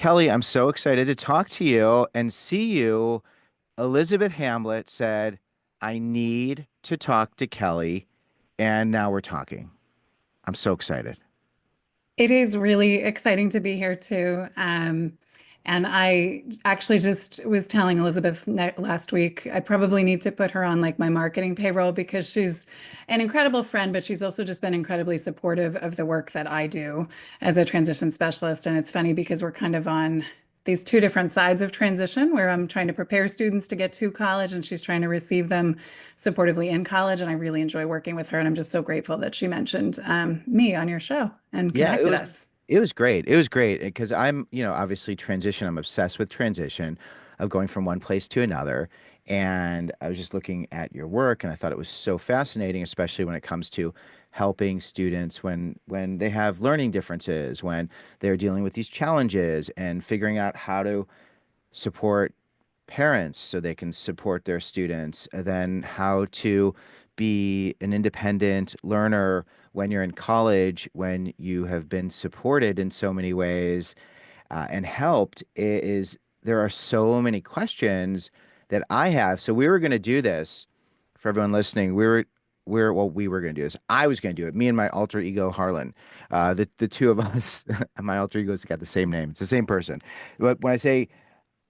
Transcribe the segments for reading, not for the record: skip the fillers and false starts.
Kelley, I'm so excited to talk to you and see you. Elizabeth Hamlet said, I need to talk to Kelley, and now we're talking. I'm so excited. It is really exciting to be here too. And I actually just was telling Elizabeth last week, I probably need to put her on like my marketing payroll because she's an incredible friend, but she's also just been incredibly supportive of the work that I do as a transition specialist. And it's funny because we're kind of on these two different sides of transition where I'm trying to prepare students to get to college and she's trying to receive them supportively in college. And I really enjoy working with her. And I'm just so grateful that she mentioned me on your show and Yeah, it connected was us. it was great. It was great because obviously transition. I'm obsessed with transition of going from one place to another. And I was just looking at your work and I thought it was so fascinating, especially when it comes to helping students when they have learning differences, when they're dealing with these challenges and figuring out how to support parents so they can support their students, and then how to be an independent learner when you're in college, when you have been supported in so many ways and helped. Is there are so many questions that I have. So we were going to do this for everyone listening. We were going to do this. I was going to do it. Me and my alter ego Harlan, the two of us. My alter ego's got the same name. It's the same person. But when I say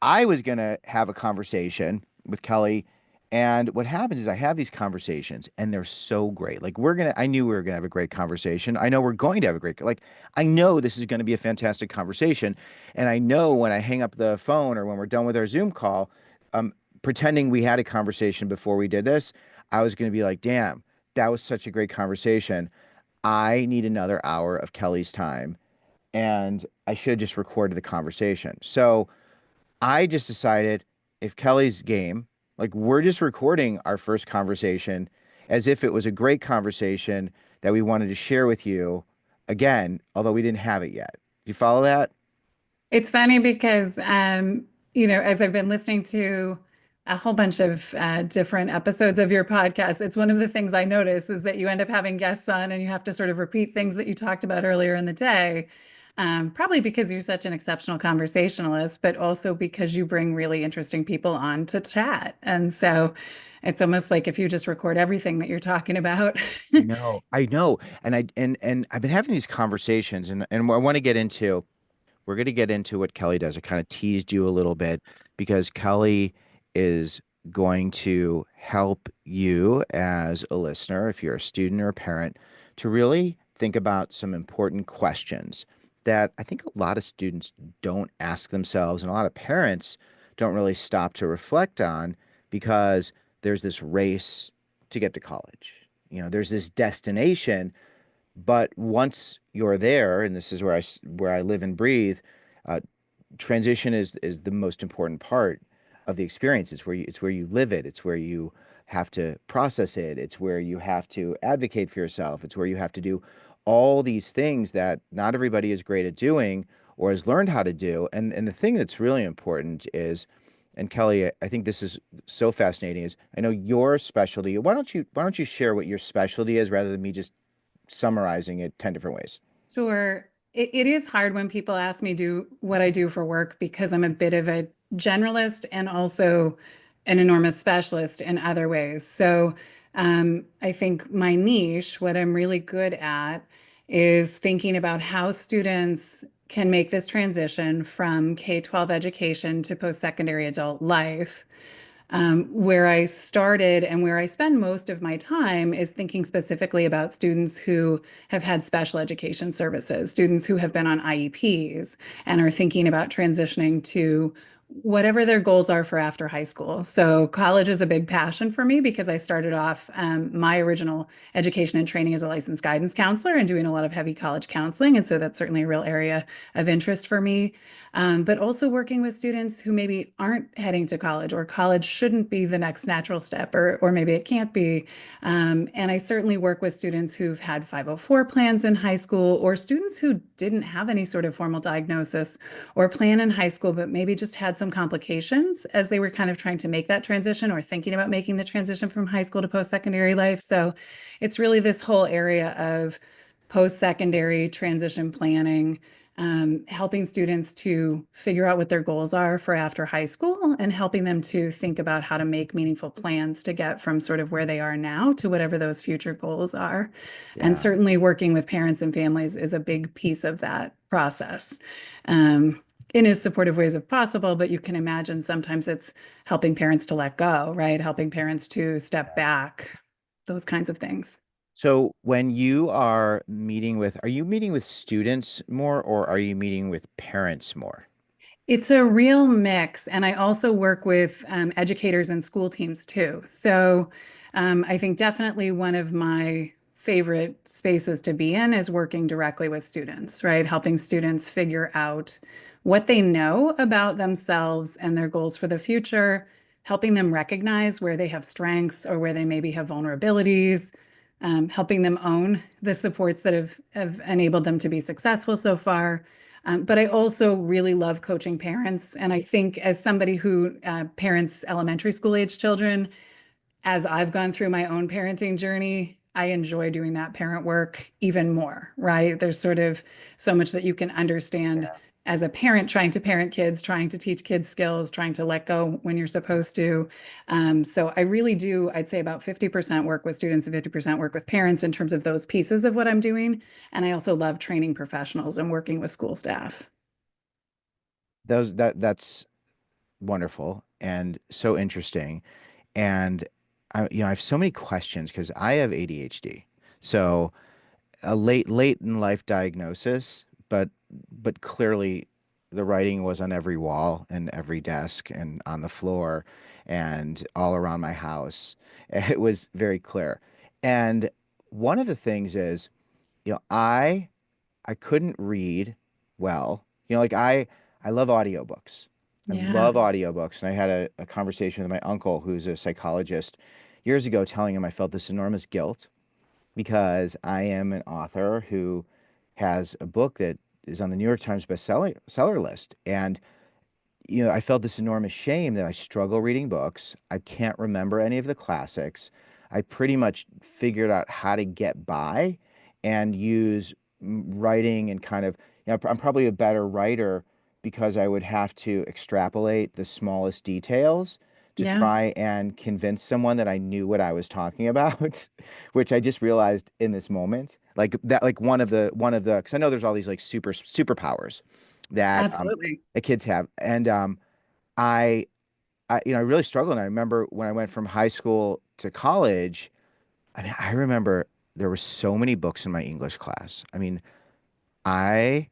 I was going to have a conversation with Kelley. And what happens is I have these conversations and they're so great. I knew we were going to have a great conversation. I know we're going to have a I know this is going to be a fantastic conversation. And I know when I hang up the phone or when we're done with our Zoom call, pretending we had a conversation before we did this, I was going to be like, damn, that was such a great conversation. I need another hour of Kelley's time. And I should have just recorded the conversation. So, I just decided if Kelley's game, like we're just recording our first conversation as if it was a great conversation that we wanted to share with you again, although we didn't have it yet. You follow that? It's funny because, as I've been listening to a whole bunch of different episodes of your podcast, it's one of the things I notice is that you end up having guests on and you have to sort of repeat things that you talked about earlier in the day. Probably because you're such an exceptional conversationalist, but also because you bring really interesting people on to chat. And so it's almost like if you just record everything that you're talking about. I know. And I've been having these conversations and I want to get into we're going to get into what Kelley does. I kind of teased you a little bit because Kelley is going to help you as a listener, if you're a student or a parent, to really think about some important questions that I think a lot of students don't ask themselves, and a lot of parents don't really stop to reflect on because there's this race to get to college. There's this destination, but once you're there, and this is where I live and breathe, uh, transition is the most important part of the experience. It's where you live it. It's where you have to process it. It's where you have to advocate for yourself. It's where you have to do all these things that not everybody is great at doing or has learned how to do. And the thing that's really important is, and Kelley, I think this is so fascinating, is I know your specialty. Why don't you share what your specialty is rather than me just summarizing it 10 different ways? Sure. It is hard when people ask me do what I do for work because I'm a bit of a generalist and also an enormous specialist in other ways. So I think my niche, what I'm really good at, is thinking about how students can make this transition from K-12 education to post-secondary adult life. Where I started and where I spend most of my time is thinking specifically about students who have had special education services, students who have been on IEPs and are thinking about transitioning to whatever their goals are for after high school. So, college is a big passion for me because I started off my original education and training as a licensed guidance counselor and doing a lot of heavy college counseling. And so, that's certainly a real area of interest for me. But also working with students who maybe aren't heading to college or college shouldn't be the next natural step, or maybe it can't be. And I certainly work with students who've had 504 plans in high school or students who didn't have any sort of formal diagnosis or plan in high school, but maybe just had some complications as they were kind of trying to make that transition or thinking about making the transition from high school to post-secondary life. So it's really this whole area of post-secondary transition planning helping students to figure out what their goals are for after high school and helping them to think about how to make meaningful plans to get from sort of where they are now to whatever those future goals are. And Yeah. certainly working with parents and families is a big piece of that process. Um, in as supportive ways as possible, but you can imagine sometimes it's helping parents to let go, right? Helping parents to step back, those kinds of things. So when you are you meeting with students more or are you meeting with parents more? It's a real mix. And I also work with educators and school teams too. So I think definitely one of my favorite spaces to be in is working directly with students, right? Helping students figure out what they know about themselves and their goals for the future, helping them recognize where they have strengths or where they maybe have vulnerabilities, helping them own the supports that have enabled them to be successful so far. But I also really love coaching parents. And I think as somebody who parents elementary school age children, as I've gone through my own parenting journey, I enjoy doing that parent work even more, right? There's sort of so much that you can understand as a parent trying to parent kids, trying to teach kids skills, trying to let go when you're supposed to. So I really do, I'd say about 50% work with students and 50% work with parents in terms of those pieces of what I'm doing. And I also love training professionals and working with school staff. That's wonderful and so interesting. And I have so many questions because I have ADHD. So a late in life diagnosis, but clearly the writing was on every wall and every desk and on the floor and all around my house. It was very clear. And one of the things is, you know, I couldn't read well. Like I love audiobooks. I Yeah, love audiobooks. And I had a conversation with my uncle who's a psychologist years ago telling him I felt this enormous guilt because I am an author who has a book that is on the New York Times bestseller list. And I felt this enormous shame that I struggle reading books. I can't remember any of the classics. I pretty much figured out how to get by and use writing and kind of, I'm probably a better writer because I would have to extrapolate the smallest details to yeah, try and convince someone that I knew what I was talking about, which I just realized in this moment. Like that, like because I know there's all these like superpowers that absolutely. the kids have. And I, I really struggled. And I remember when I went from high school to college, I mean, I remember there were so many books in my English class. I mean, I,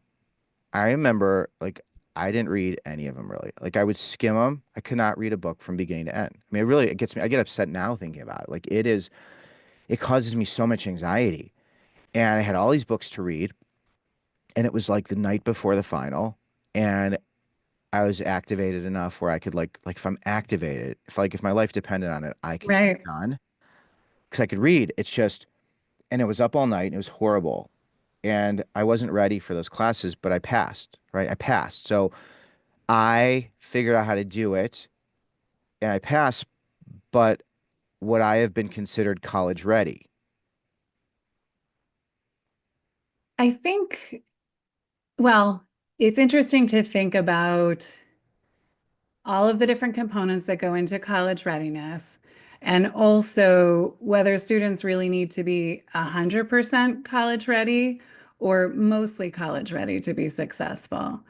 I remember like I didn't read any of them really. Like I would skim them. I could not read a book from beginning to end. I mean, it gets me, I get upset now thinking about it. Like it causes me so much anxiety. And I had all these books to read. And it was like the night before the final. And I was activated enough where I could like if I'm activated, if my life depended on it, I could get Right. it done because I could read. It's just, and it was up all night and it was horrible. And I wasn't ready for those classes, but I passed, right? I passed. So I figured out how to do it and I passed, but would I have been considered college ready? I think, well, it's interesting to think about all of the different components that go into college readiness, and also whether students really need to be 100% college ready or mostly college ready to be successful.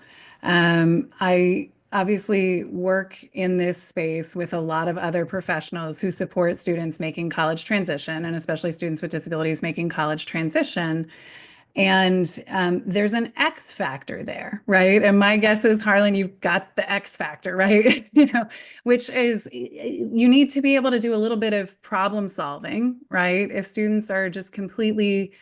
I obviously work in this space with a lot of other professionals who support students making college transition, and especially students with disabilities making college transition. And there's an X factor there, right? And my guess is, Harlan, you've got the X factor, right? Which is you need to be able to do a little bit of problem solving, right? If students are just completely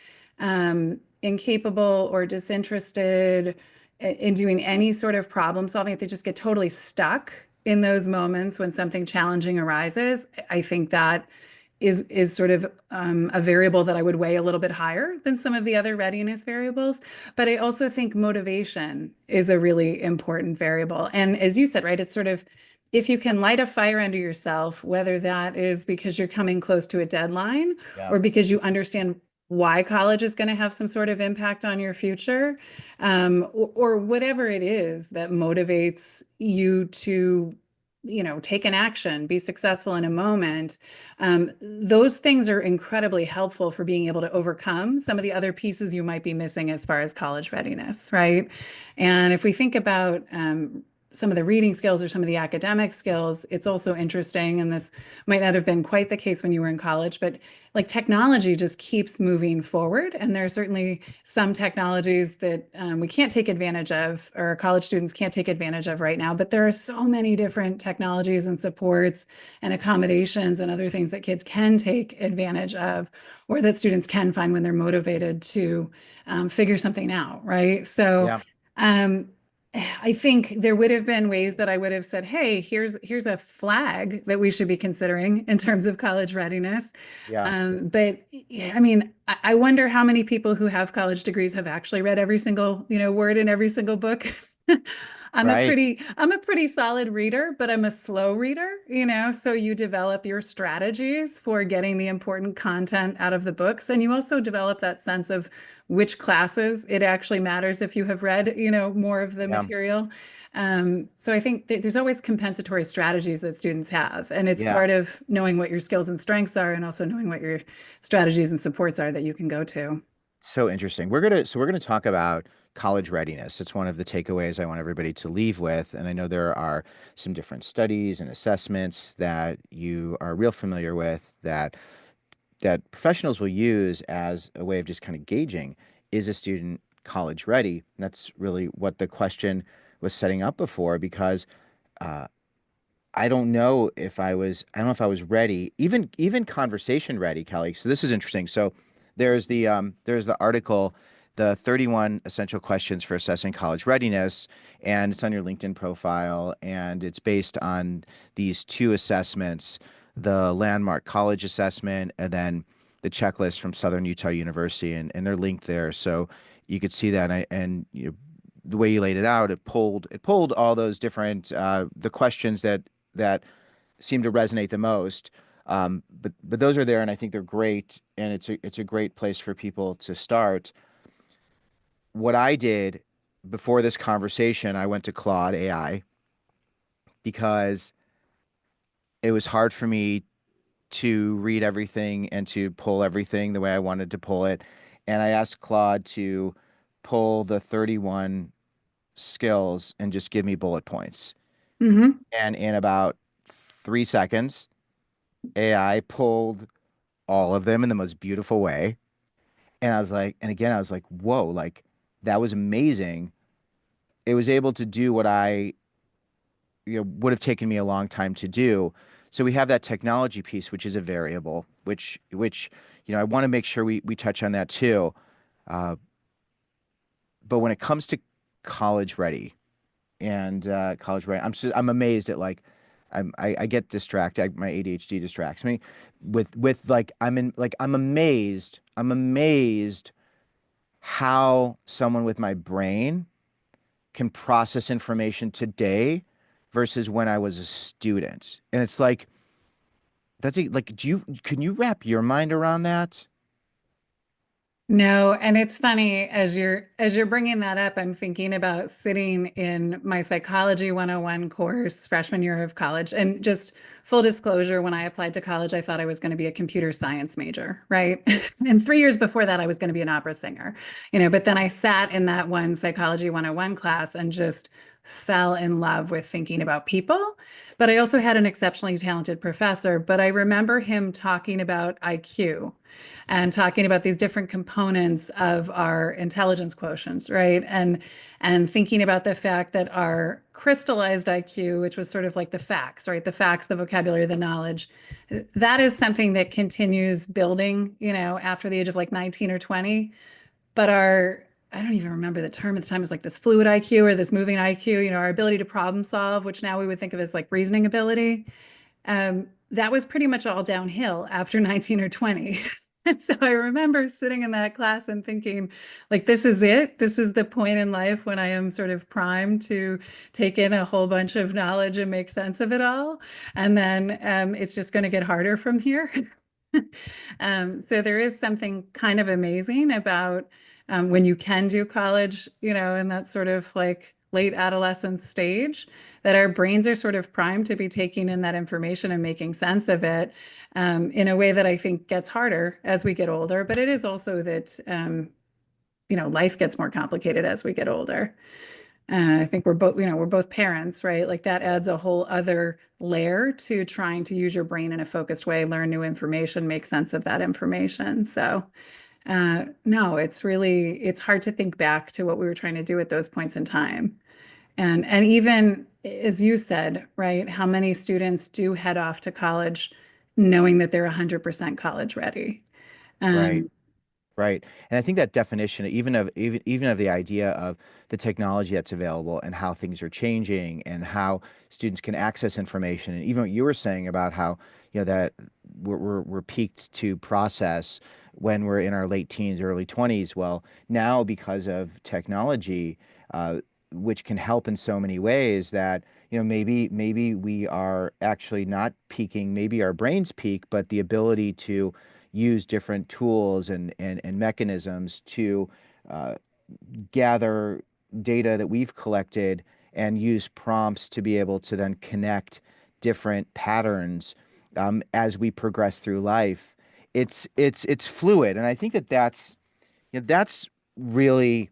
incapable or disinterested in doing any sort of problem solving, if they just get totally stuck in those moments when something challenging arises, I think that is sort of a variable that I would weigh a little bit higher than some of the other readiness variables. But I also think motivation is a really important variable. And as you said, right, it's sort of if you can light a fire under yourself, whether that is because you're coming close to a deadline Yeah. or because you understand why college is going to have some sort of impact on your future, or whatever it is that motivates you to, take an action, be successful in a moment. Those things are incredibly helpful for being able to overcome some of the other pieces you might be missing as far as college readiness, right? And if we think about some of the reading skills or some of the academic skills, it's also interesting. And this might not have been quite the case when you were in college, but like technology just keeps moving forward. And there are certainly some technologies that we can't take advantage of, or college students can't take advantage of right now. But there are so many different technologies and supports and accommodations and other things that kids can take advantage of, or that students can find when they're motivated to figure something out, right? So, Yeah. um, I think there would have been ways that I would have said, "Hey, here's a flag that we should be considering in terms of college readiness." Yeah. But yeah, I mean, I wonder how many people who have college degrees have actually read every single, word in every single book. Right. I'm a pretty solid reader, but I'm a slow reader, so you develop your strategies for getting the important content out of the books. And you also develop that sense of which classes it actually matters if you have read, more of the Yeah. material. So I think that there's always compensatory strategies that students have, and it's Yeah. part of knowing what your skills and strengths are, and also knowing what your strategies and supports are that you can go to. So interesting. We're gonna talk about college readiness. It's one of the takeaways I want everybody to leave with. And I know there are some different studies and assessments that you are real familiar with that professionals will use as a way of just kind of gauging, is a student college ready? And that's really what the question was setting up before, because uh, I don't know if I was ready, even conversation ready, Kelly. So this is interesting. So there's the article, the 31 essential questions for assessing college readiness, and it's on your LinkedIn profile, and it's based on these two assessments, the landmark college assessment and then the checklist from Southern Utah University, and they're linked there. So you could see that, and the way you laid it out, it pulled all those different the questions that seem to resonate the most. But those are there, and I think they're great, and it's a great place for people to start. What I did before this conversation, I went to Claude AI because it was hard for me to read everything and to pull everything the way I wanted to pull it. And I asked Claude to pull the 31 skills and just give me bullet points. Hmm. And in about 3 seconds, AI pulled all of them in the most beautiful way. And I was like, and again, I was like, whoa, like that was amazing. It was able to do what would have taken me a long time to do. So we have that technology piece, which is a variable, which, I want to make sure we touch on that too. Uh, but when it comes to college ready and college ready, I'm amazed at like, I get distracted. My ADHD distracts me with like, I'm amazed how someone with my brain can process information today versus when I was a student. And it's like, like, can you wrap your mind around that? No, and it's funny as you're bringing that up, I'm thinking about sitting in my psychology 101 course freshman year of college. And just full disclosure, when I applied to college, I thought I was going to be a computer science major, right? And 3 years before that, I was going to be an opera singer, but then I sat in that one psychology 101 class and just fell in love with thinking about people. But I also had an exceptionally talented professor, but I remember him talking about IQ and talking about these different components of our intelligence quotients, right? And thinking about the fact that our crystallized IQ, which was sort of like the facts, right? The facts, the vocabulary, the knowledge, that is something that continues building, after the age of like 19 or 20. But I don't even remember the term at the time, it was like this fluid IQ or this moving IQ, our ability to problem solve, which now we would think of as like reasoning ability. That was pretty much all downhill after 19 or 20. And so I remember sitting in that class and thinking, like, this is it. This is the point in life when I am sort of primed to take in a whole bunch of knowledge and make sense of it all. And then it's just going to get harder from here. So there is something kind of amazing about when you can do college, in that sort of like late adolescence stage, that our brains are sort of primed to be taking in that information and making sense of it in a way that I think gets harder as we get older. But it is also that, life gets more complicated as we get older. I think we're both parents, right? Like that adds a whole other layer to trying to use your brain in a focused way, learn new information, make sense of that information. So, no, it's hard to think back to what we were trying to do at those points in time. And even as you said, right, how many students do head off to college knowing that they're 100% college ready. Right. Um, Right. And I think that definition, even of the idea of the technology that's available and how things are changing and how students can access information, and even what you were saying about how, that we're peaked to process when we're in our late teens, early 20s. Well, now because of technology, which can help in so many ways that, maybe we are actually not peaking, maybe our brains peak, but the ability to use different tools and mechanisms to uh, gather data that we've collected and use prompts to be able to then connect different patterns as we progress through life. It's fluid, and I think that's really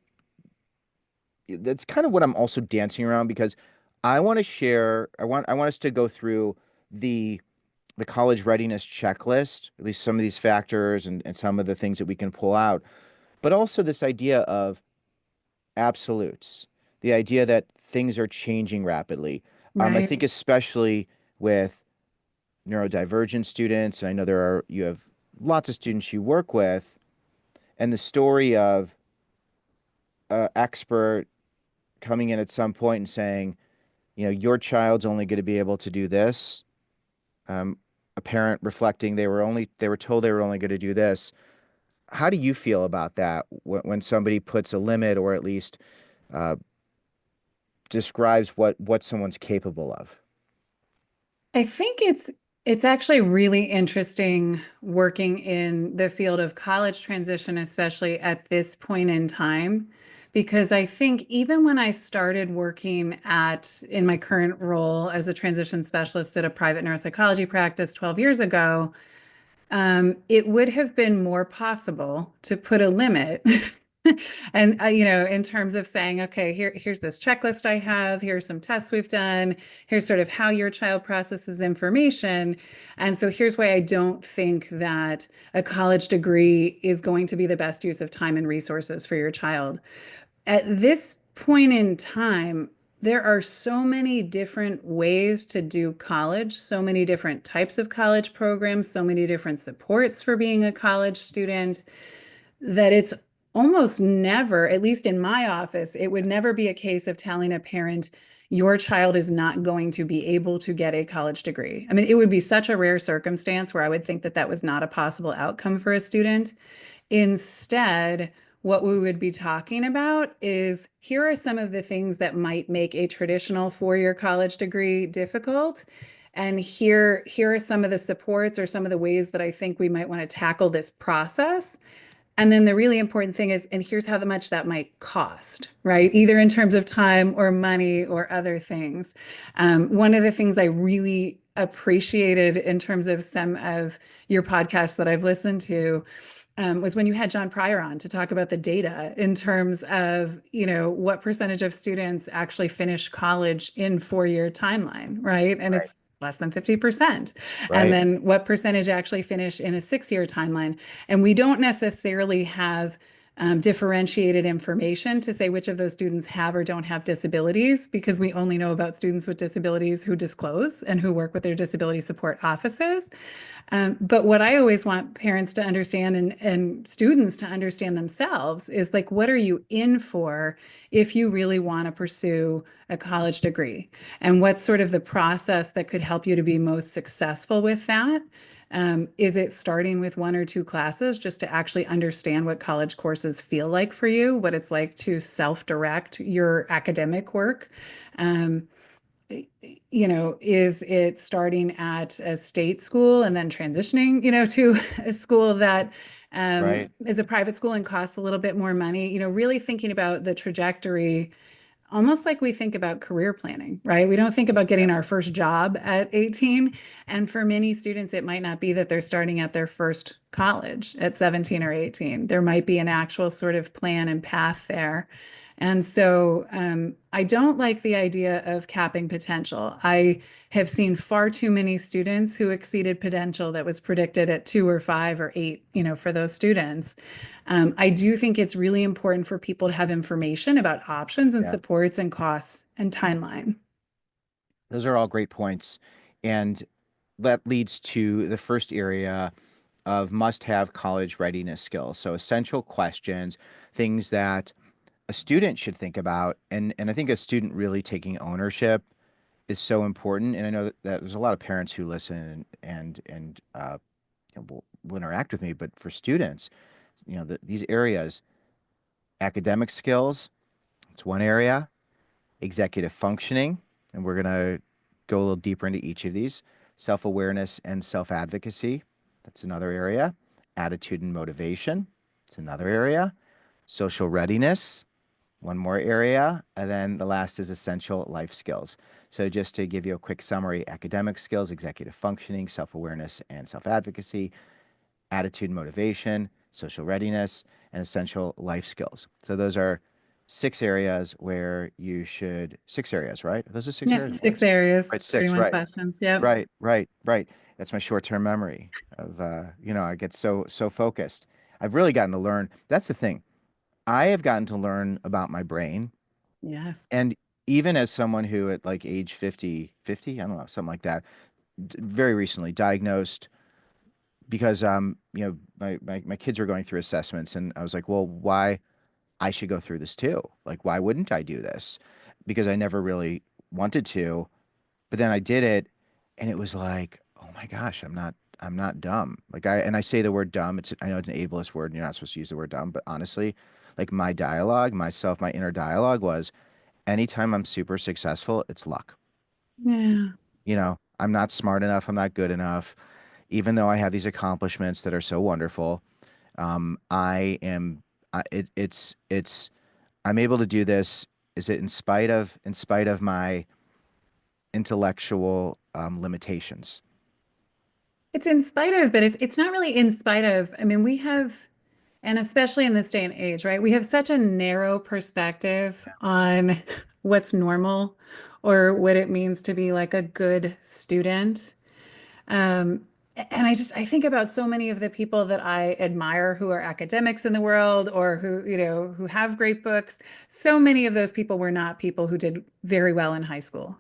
that's kind of what I'm also dancing around because I want to share. I want us to go through the the college readiness checklist, at least some of these factors and some of the things that we can pull out, but also this idea of absolutes, the idea that things are changing rapidly. I right. think especially with neurodivergent students, and I know you have lots of students you work with, and the story of an expert coming in at some point and saying, your child's only going to be able to do this. Um, a parent reflecting they were told they were only going to do this. How do you feel about that when somebody puts a limit or at least uh, describes what someone's capable of? I think it's actually really interesting working in the field of college transition, especially at this point in time, because I think even when I started working in my current role as a transition specialist at a private neuropsychology practice 12 years ago, it would have been more possible to put a limit. And in terms of saying, okay, here's this checklist I have, here's some tests we've done, here's sort of how your child processes information. And so here's why I don't think that a college degree is going to be the best use of time and resources for your child. At this point in time, there are so many different ways to do college, so many different types of college programs, so many different supports for being a college student, that it's almost never, at least in my office, it would never be a case of telling a parent, your child is not going to be able to get a college degree. I mean, it would be such a rare circumstance where I would think that that was not a possible outcome for a student. Instead, what we would be talking about is here are some of the things that might make a traditional four-year college degree difficult. And here are some of the supports or some of the ways that I think we might want to tackle this process. And then the really important thing is, and here's how much that might cost, right? Either in terms of time or money or other things. One of the things I really appreciated in terms of some of your podcasts that I've listened to was when you had John Pryor on to talk about the data in terms of, what percentage of students actually finish college in four-year timeline, right? And Right. it's less than 50%. And Right. then what percentage actually finish in a six-year timeline? And we don't necessarily have differentiated information to say which of those students have or don't have disabilities because we only know about students with disabilities who disclose and who work with their disability support offices. But what I always want parents to understand and students to understand themselves is like, what are you in for if you really want to pursue a college degree? And what's sort of the process that could help you to be most successful with that? Is it starting with one or two classes just to actually understand what college courses feel like for you, what it's like to self-direct your academic work? Um, is it starting at a state school and then transitioning, to a school that Right. is a private school and costs a little bit more money? Really thinking about the trajectory almost like we think about career planning, right? We don't think about Yeah. getting our first job at 18. And for many students, it might not be that they're starting at their first college at 17 or 18. There might be an actual sort of plan and path there. And so I don't like the idea of capping potential. I have seen far too many students who exceeded potential that was predicted at 2 or 5 or 8, for those students. I do think it's really important for people to have information about options and Yeah. supports and costs and timeline. Those are all great points. And that leads to the first area of must-have college readiness skills. So essential questions, things that a student should think about. And I think a student really taking ownership is so important. And I know that there's a lot of parents who listen will interact with me, but for students, these areas, academic skills, it's one area, executive functioning, and we're going to go a little deeper into each of these. Self awareness and self advocacy, that's another area. Attitude and motivation, it's another area. Social readiness, one more area. And then the last is essential life skills. So, just to give you a quick summary: academic skills, executive functioning, self awareness, and self advocacy, attitude and motivation, social readiness, and essential life skills. So those are six areas, right? Are those are six Yeah, areas? six areas, Right, six, 31 right. questions. Yep. Right. That's my short-term memory of, I get so focused. I've really gotten to learn. That's the thing. I have gotten to learn about my brain. Yes. And even as someone who at like age 50, I don't know, something like that, very recently diagnosed because my kids were going through assessments and I was like, well, why I should go through this too? Like, why wouldn't I do this? Because I never really wanted to, but then I did it and it was like, oh my gosh, I'm not dumb. I say the word dumb, I know it's an ableist word and you're not supposed to use the word dumb, but honestly, like my dialogue, my inner dialogue was anytime I'm super successful, it's luck. Yeah. I'm not smart enough, I'm not good enough, even though I have these accomplishments that are so wonderful. I am, it's, I'm able to do this. Is it in spite of my intellectual limitations? It's in spite of, but it's not really in spite of. I mean, we have, and especially in this day and age, right? We have such a narrow perspective on what's normal or what it means to be like a good student. Um, and I think about so many of the people that I admire who are academics in the world or who have great books. So many of those people were not people who did very well in high school,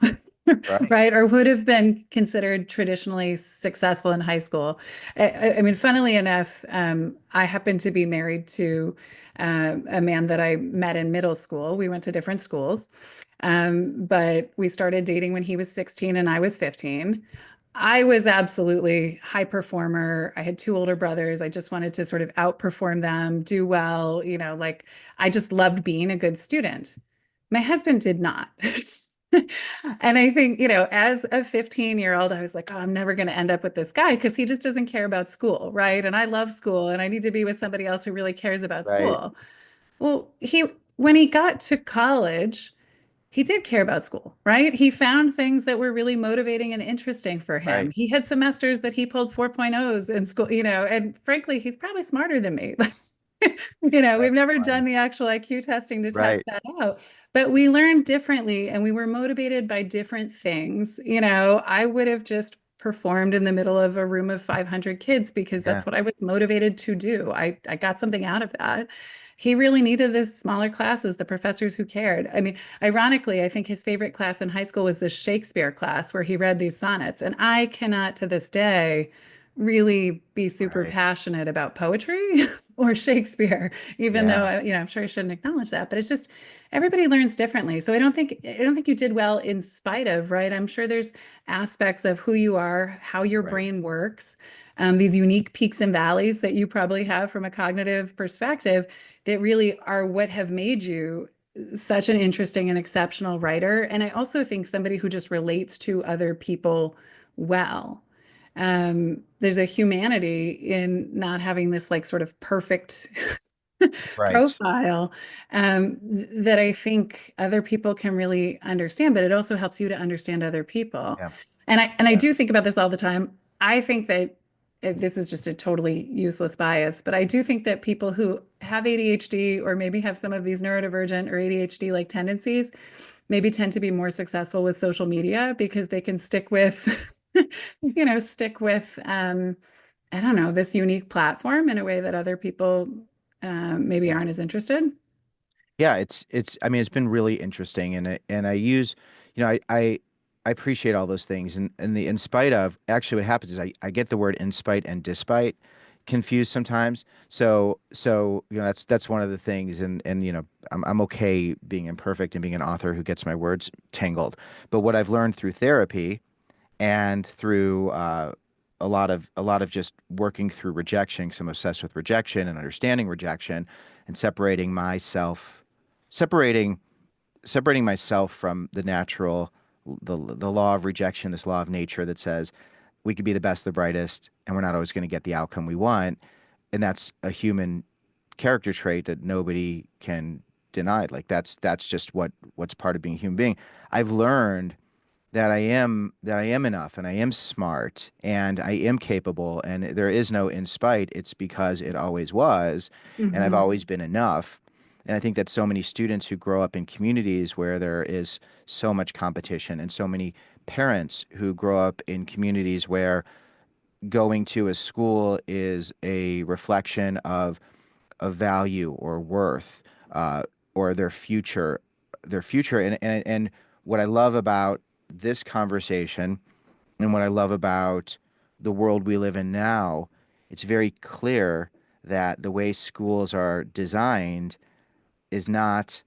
Right. right? Or would have been considered traditionally successful in high school. I mean, funnily enough, I happen to be married to a man that I met in middle school. We went to different schools. But we started dating when he was 16 and I was 15. I was absolutely high performer. I had two older brothers. I just wanted to sort of outperform them, do well, like I just loved being a good student. My husband did not. And I think, as a 15-year-old, I was like, oh, I'm never going to end up with this guy because he just doesn't care about school, right? And I love school and I need to be with somebody else who really cares about Right. school. Well, when he got to college, he did care about school, right? He found things that were really motivating and interesting for him. Right. He had semesters that he pulled 4.0s in school, and frankly, he's probably smarter than me. We've That's never done funny. the actual IQ testing to test Right. that out, but we learned differently and we were motivated by different things. I would have just performed in the middle of a room of 500 kids because Yeah. that's what I was motivated to do. I got something out of that. He really needed the smaller classes, the professors who cared. I mean, ironically, I think his favorite class in high school was the Shakespeare class where he read these sonnets. And I cannot to this day really be super Right. passionate about poetry or Shakespeare, even though Yeah. I'm sure I shouldn't acknowledge that. But it's just everybody learns differently. So I don't think you did well in spite of, right? I'm sure there's aspects of who you are, how your Right. brain works, these unique peaks and valleys that you probably have from a cognitive perspective that really are what have made you such an interesting and exceptional writer. And I also think somebody who just relates to other people well. There's a humanity in not having this like sort of perfect Right. profile that I think other people can really understand, but it also helps you to understand other people. Yeah. And I Yeah. do think about this all the time. I think that this is just a totally useless bias, but I do think that people who have ADHD or maybe have some of these neurodivergent or ADHD like tendencies maybe tend to be more successful with social media because they can stick with, stick with, I don't know, this unique platform in a way that other people maybe Yeah. aren't as interested. Yeah, I mean it's been really interesting and I use, I appreciate all those things and the in spite of actually what happens is I get the word in spite and despite confused sometimes. So that's one of the things and I'm okay being imperfect and being an author who gets my words tangled. But what I've learned through therapy and through a lot of just working through rejection, because I'm obsessed with rejection and understanding rejection and separating separating myself from the natural the law of rejection, this law of nature that says we could be the best, the brightest, and we're not always going to get the outcome we want. And that's a human character trait that nobody can deny. Like that's just what's part of being a human being. I've learned that I am enough and I am smart and I am capable and there is no in spite. It's because it always was, and I've Hmm. always been enough. And I think that so many students who grow up in communities where there is so much competition and so many parents who grow up in communities where going to a school is a reflection of value or worth, uh, or their future. And what I love about this conversation and what I love about the world we live in now, it's very clear that the way schools are designed is not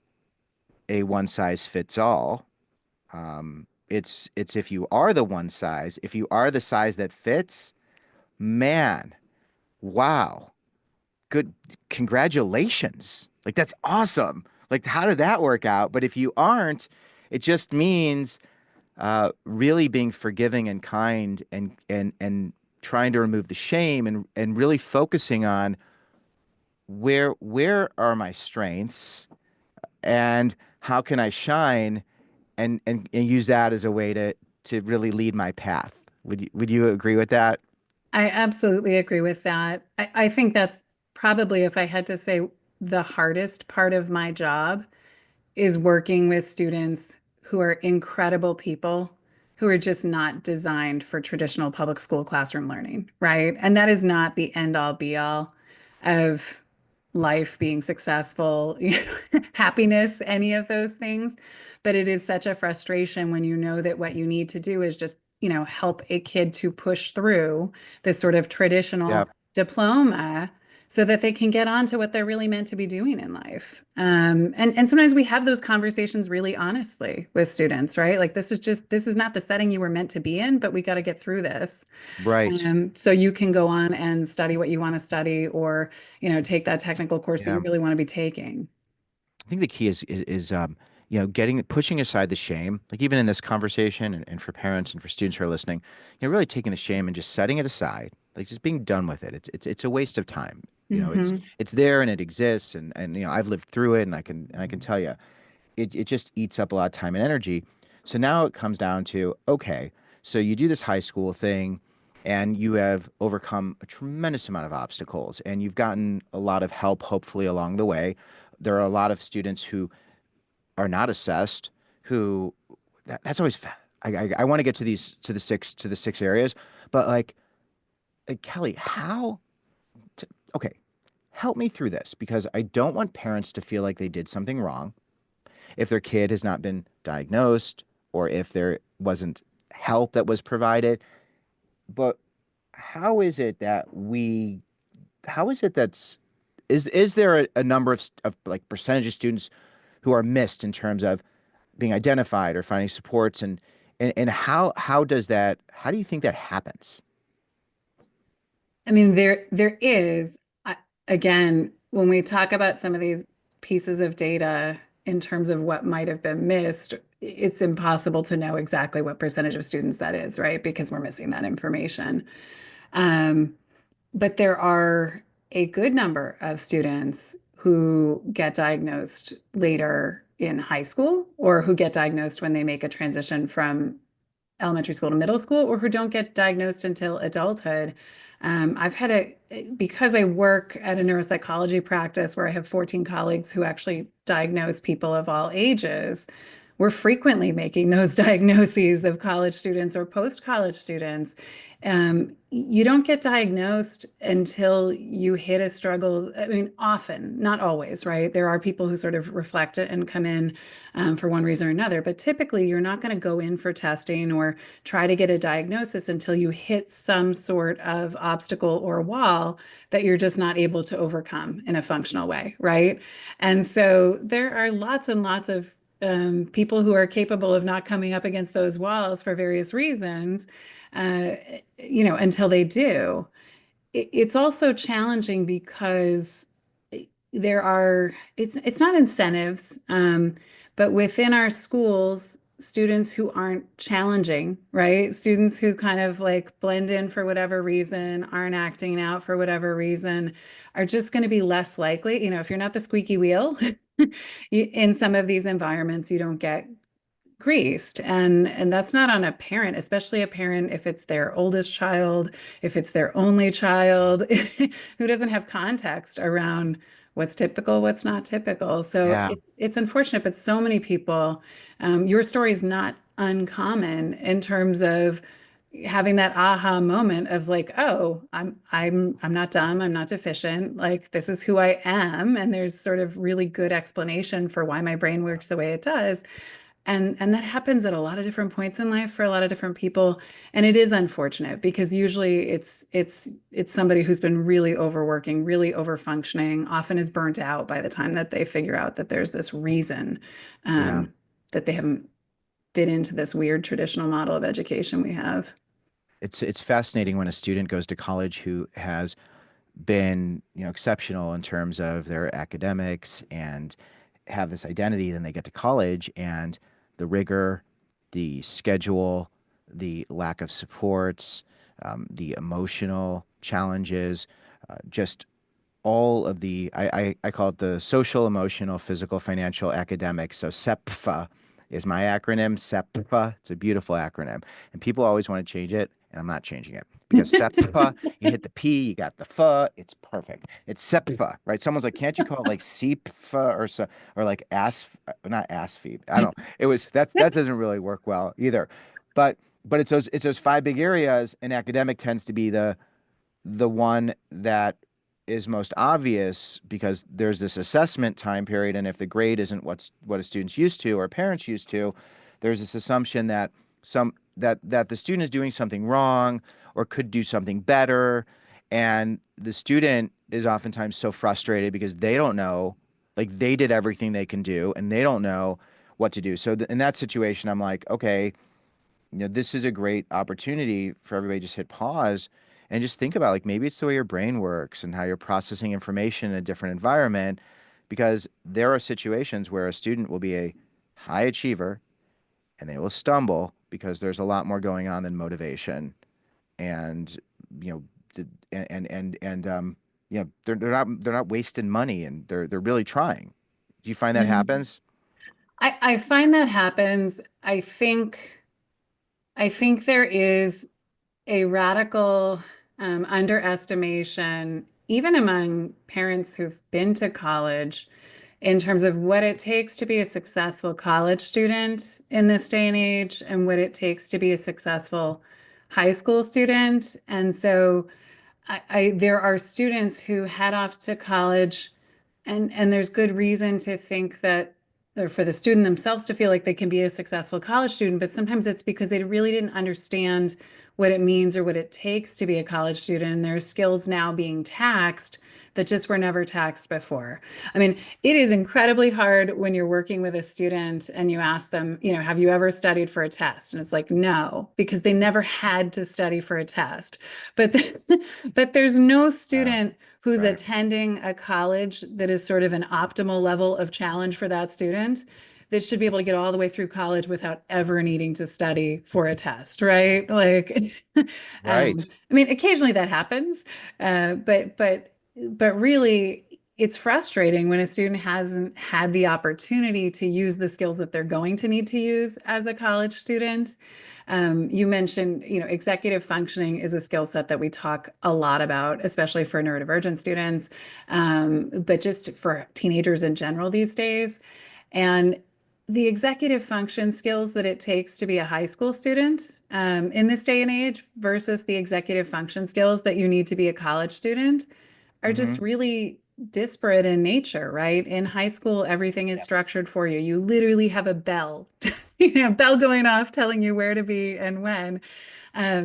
a one size fits all. It's if you are the one size, if you are the size that fits, man, wow, good, congratulations. Like that's awesome. Like how did that work out? But if you aren't, it just means really being forgiving and kind and trying to remove the shame and really focusing on where are my strengths and how can I shine and use that as a way to really lead my path. Would you agree with that? I absolutely agree with that. I think that's probably, if I had to say, the hardest part of my job is working with students who are incredible people who are just not designed for traditional public school classroom learning, right? And that is not the end all be all of life being successful, happiness, any of those things. But it is such a frustration when you know that what you need to do is just, help a kid to push through this sort of Yeah. traditional diploma so that they can get on to what they're really meant to be doing in life. And sometimes we have those conversations really honestly with students, right? Like this is not the setting you were meant to be in, but we got to get through this. Right. So you can go on and study what you want to study or, take that technical course that Yeah. you really want to be taking. I think the key is getting pushing aside the shame, like even in this conversation and for parents and for students who are listening, really taking the shame and just setting it aside, like just being done with it. It's a waste of time. It's Hmm. it's there and it exists and I've lived through it and I can tell you it just eats up a lot of time and energy. So now it comes down to, okay, so you do this high school thing and you have overcome a tremendous amount of obstacles and you've gotten a lot of help, hopefully, along the way. There are a lot of students who are not assessed, who that's always, I want to get to these, to the six areas, but like Kelley, to, okay, help me through this because I don't want parents to feel like they did something wrong if their kid has not been diagnosed or if there wasn't help that was provided. But how is it that we, how is it that's, is there a number of like percentage of students who are missed in terms of being identified or finding supports and how do you think that happens? I mean, there is, again, when we talk about some of these pieces of data, in terms of what might have been missed, it's impossible to know exactly what percentage of students that is, right? Because we're missing that information. Um, but there are a good number of students who get diagnosed later in high school or who get diagnosed when they make a transition from elementary school to middle school or who don't get diagnosed until adulthood. I've had because I work at a neuropsychology practice where I have 14 colleagues who actually diagnose people of all ages. We're frequently making those diagnoses of college students or post-college students. You don't get diagnosed until you hit a struggle. I mean, often, not always, right? There are people who sort of reflect it and come in for one reason or another, but typically you're not going to go in for testing or try to get a diagnosis until you hit some sort of obstacle or wall that you're just not able to overcome in a functional way, right? And so there are lots and lots of people who are capable of not coming up against those walls for various reasons, uh, until they do. It's also challenging because it's not incentives, but within our schools, students who aren't challenging, right? Students who kind of like blend in for whatever reason, aren't acting out for whatever reason, are just going to be less likely. If you're not the squeaky wheel, in some of these environments, you don't get greased, and that's not on a parent, especially a parent if it's their oldest child, if it's their only child, who doesn't have context around what's typical, what's not typical. So Yeah. it's unfortunate, but so many people, your story is not uncommon in terms of having that aha moment of like, oh, I'm not dumb, I'm not deficient, like this is who I am, and there's sort of really good explanation for why my brain works the way it does. And that happens at a lot of different points in life for a lot of different people. And it is unfortunate because usually it's somebody who's been really overworking, really overfunctioning, often is burnt out by the time that they figure out that there's this reason Yeah. that they haven't fit into this weird traditional model of education we have. It's fascinating when a student goes to college who has been, exceptional in terms of their academics and have this identity, then they get to college and the rigor, the schedule, the lack of supports, the emotional challenges, just all of I call it the social, emotional, physical, financial, academic. So SEPFA is my acronym. SEPFA. It's a beautiful acronym. And people always want to change it, and I'm not changing it. Because SEPFA, you hit the P, you got the FA, it's perfect. It's SEPFA, right? Someone's like, can't you call it like SEPFA or so, or like not ASFE? I don't know. That doesn't really work well either. But it's those five big areas, and academic tends to be the one that is most obvious because there's this assessment time period, and if the grade isn't what a student's used to or parents used to, there's this assumption that that the student is doing something wrong or could do something better, and the student is oftentimes so frustrated because they don't know, like they did everything they can do and they don't know what to do. So in that situation, I'm like, okay, this is a great opportunity for everybody to just hit pause and just think about like maybe it's the way your brain works and how you're processing information in a different environment, because there are situations where a student will be a high achiever and they will stumble because there's a lot more going on than motivation. And you know they're not wasting money, and they're really trying. Do you find that Mhm. happens? I find that happens. I think there is a radical underestimation, even among parents who've been to college, in terms of what it takes to be a successful college student in this day and age and what it takes to be a successful high school student. And so there are students who head off to college, and there's good reason to think that, or for the student themselves to feel like they can be a successful college student, but sometimes it's because they really didn't understand what it means or what it takes to be a college student, and their skills now being taxed that just were never taxed before. I mean, it is incredibly hard when you're working with a student and you ask them, have you ever studied for a test? And it's like, no, because they never had to study for a test. But but there's no Uh, student who's Right. attending a college that is sort of an optimal level of challenge for that student that should be able to get all the way through college without ever needing to study for a test, right? Like, Right. I mean, occasionally that happens, but really, it's frustrating when a student hasn't had the opportunity to use the skills that they're going to need to use as a college student. You mentioned, executive functioning is a skill set that we talk a lot about, especially for neurodivergent students, but just for teenagers in general these days. And the executive function skills that it takes to be a high school student in this day and age versus the executive function skills that you need to be a college student are Mm-hmm. just really disparate in nature, right? In high school, everything is Yeah. structured for you. You literally have a bell, bell going off telling you where to be and when.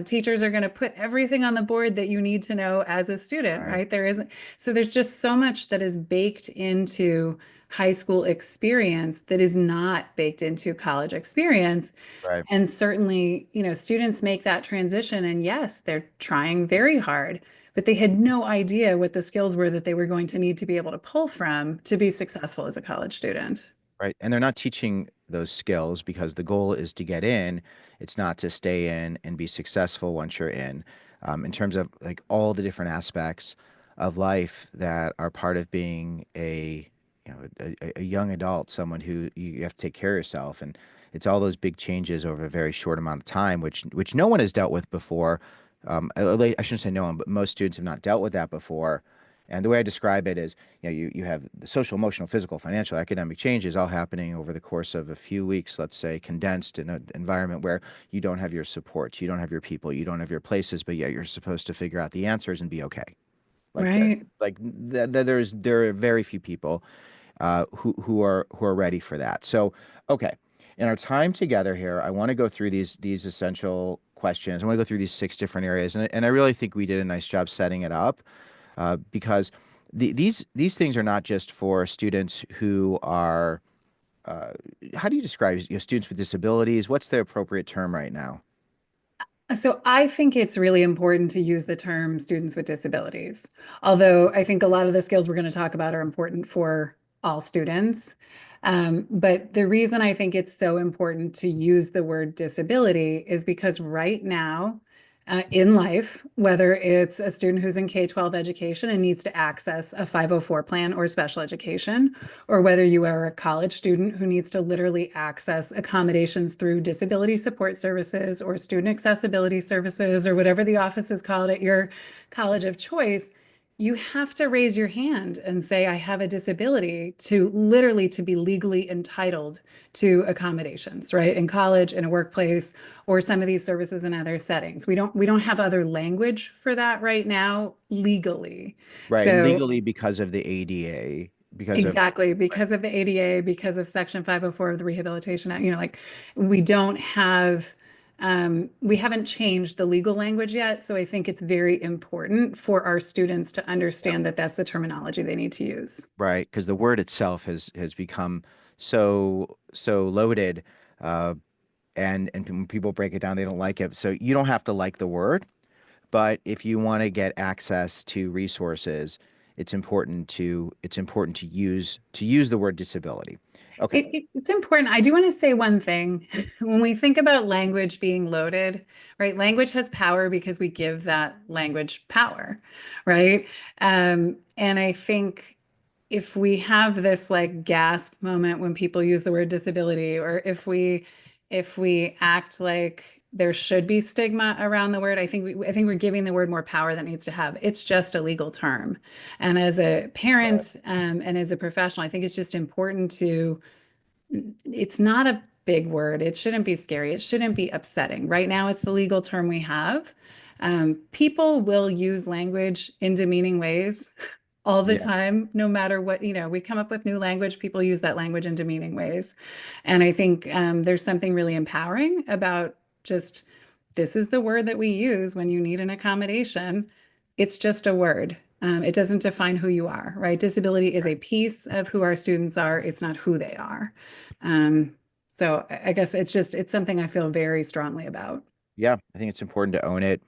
Teachers are going to put everything on the board that you need to know as a student, Right. right? So there's just so much that is baked into high school experience that is not baked into college experience. Right. And certainly, students make that transition. And yes, they're trying very hard, but they had no idea what the skills were that they were going to need to be able to pull from to be successful as a college student. Right. And they're not teaching those skills because the goal is to get in. It's not to stay in and be successful once you're in. In terms of like all the different aspects of life that are part of being a young adult, someone who you have to take care of yourself, and it's all those big changes over a very short amount of time, which no one has dealt with before. I shouldn't say no one, but most students have not dealt with that before. And the way I describe it is, you have the social, emotional, physical, financial, academic changes all happening over the course of a few weeks, let's say, condensed in an environment where you don't have your support, you don't have your people, you don't have your places, but yet you're supposed to figure out the answers and be okay. Like that, Right. there are very few people who are ready for that. So, okay, in our time together here, I want to go through these essential questions. I want to go through these six different areas, and I really think we did a nice job setting it up because these things are not just for students who are. Uh, how do you describe students with disabilities? What's the appropriate term right now? So I think it's really important to use the term students with disabilities, although I think a lot of the skills we're going to talk about are important for all students. But the reason I think it's so important to use the word disability is because right now, in life, whether it's a student who's in K-12 education and needs to access a 504 plan or special education, or whether you are a college student who needs to literally access accommodations through disability support services or student accessibility services or whatever the office is called at your college of choice, you have to raise your hand and say, I have a disability to literally to be legally entitled to accommodations, right? In college, in a workplace, or some of these services in other settings. We don't have other language for that right now legally. Right, and So legally because of the ADA, because of exactly, right, because of the ADA, because of Section 504 of the Rehabilitation Act, like we don't have, we haven't changed the legal language yet. So I think it's very important for our students to yep, understand that that's the terminology they need to use. right, because the word itself has become so loaded, uh, and when people break it down, they don't like it. So you don't have to like the word, but if you want to get access to resources, it's important to use the word disability. Okay. It's important. I do want to say one thing. When we think about language being loaded, right? Language has power because we give that language power, right? And I think if we have this like gasp moment when people use the word disability, or if we act like there should be stigma around the word, I think we're giving the word more power than it needs to have. It's just a legal term. And as a Right. parent, and as a professional, I think it's just important to it's not a big word. It shouldn't be scary. It shouldn't be upsetting. Right now, it's the legal term we have. People will use language in demeaning ways all the Yeah. time, no matter what, we come up with new language, people use that language in demeaning ways. And I think there's something really empowering about just this is the word that we use when you need an accommodation. It's just a word. It doesn't define who you are, right? Disability is a piece of who our students are. It's not who they are. Um, so I guess it's something I feel very strongly about. Yeah, I think it's important to own it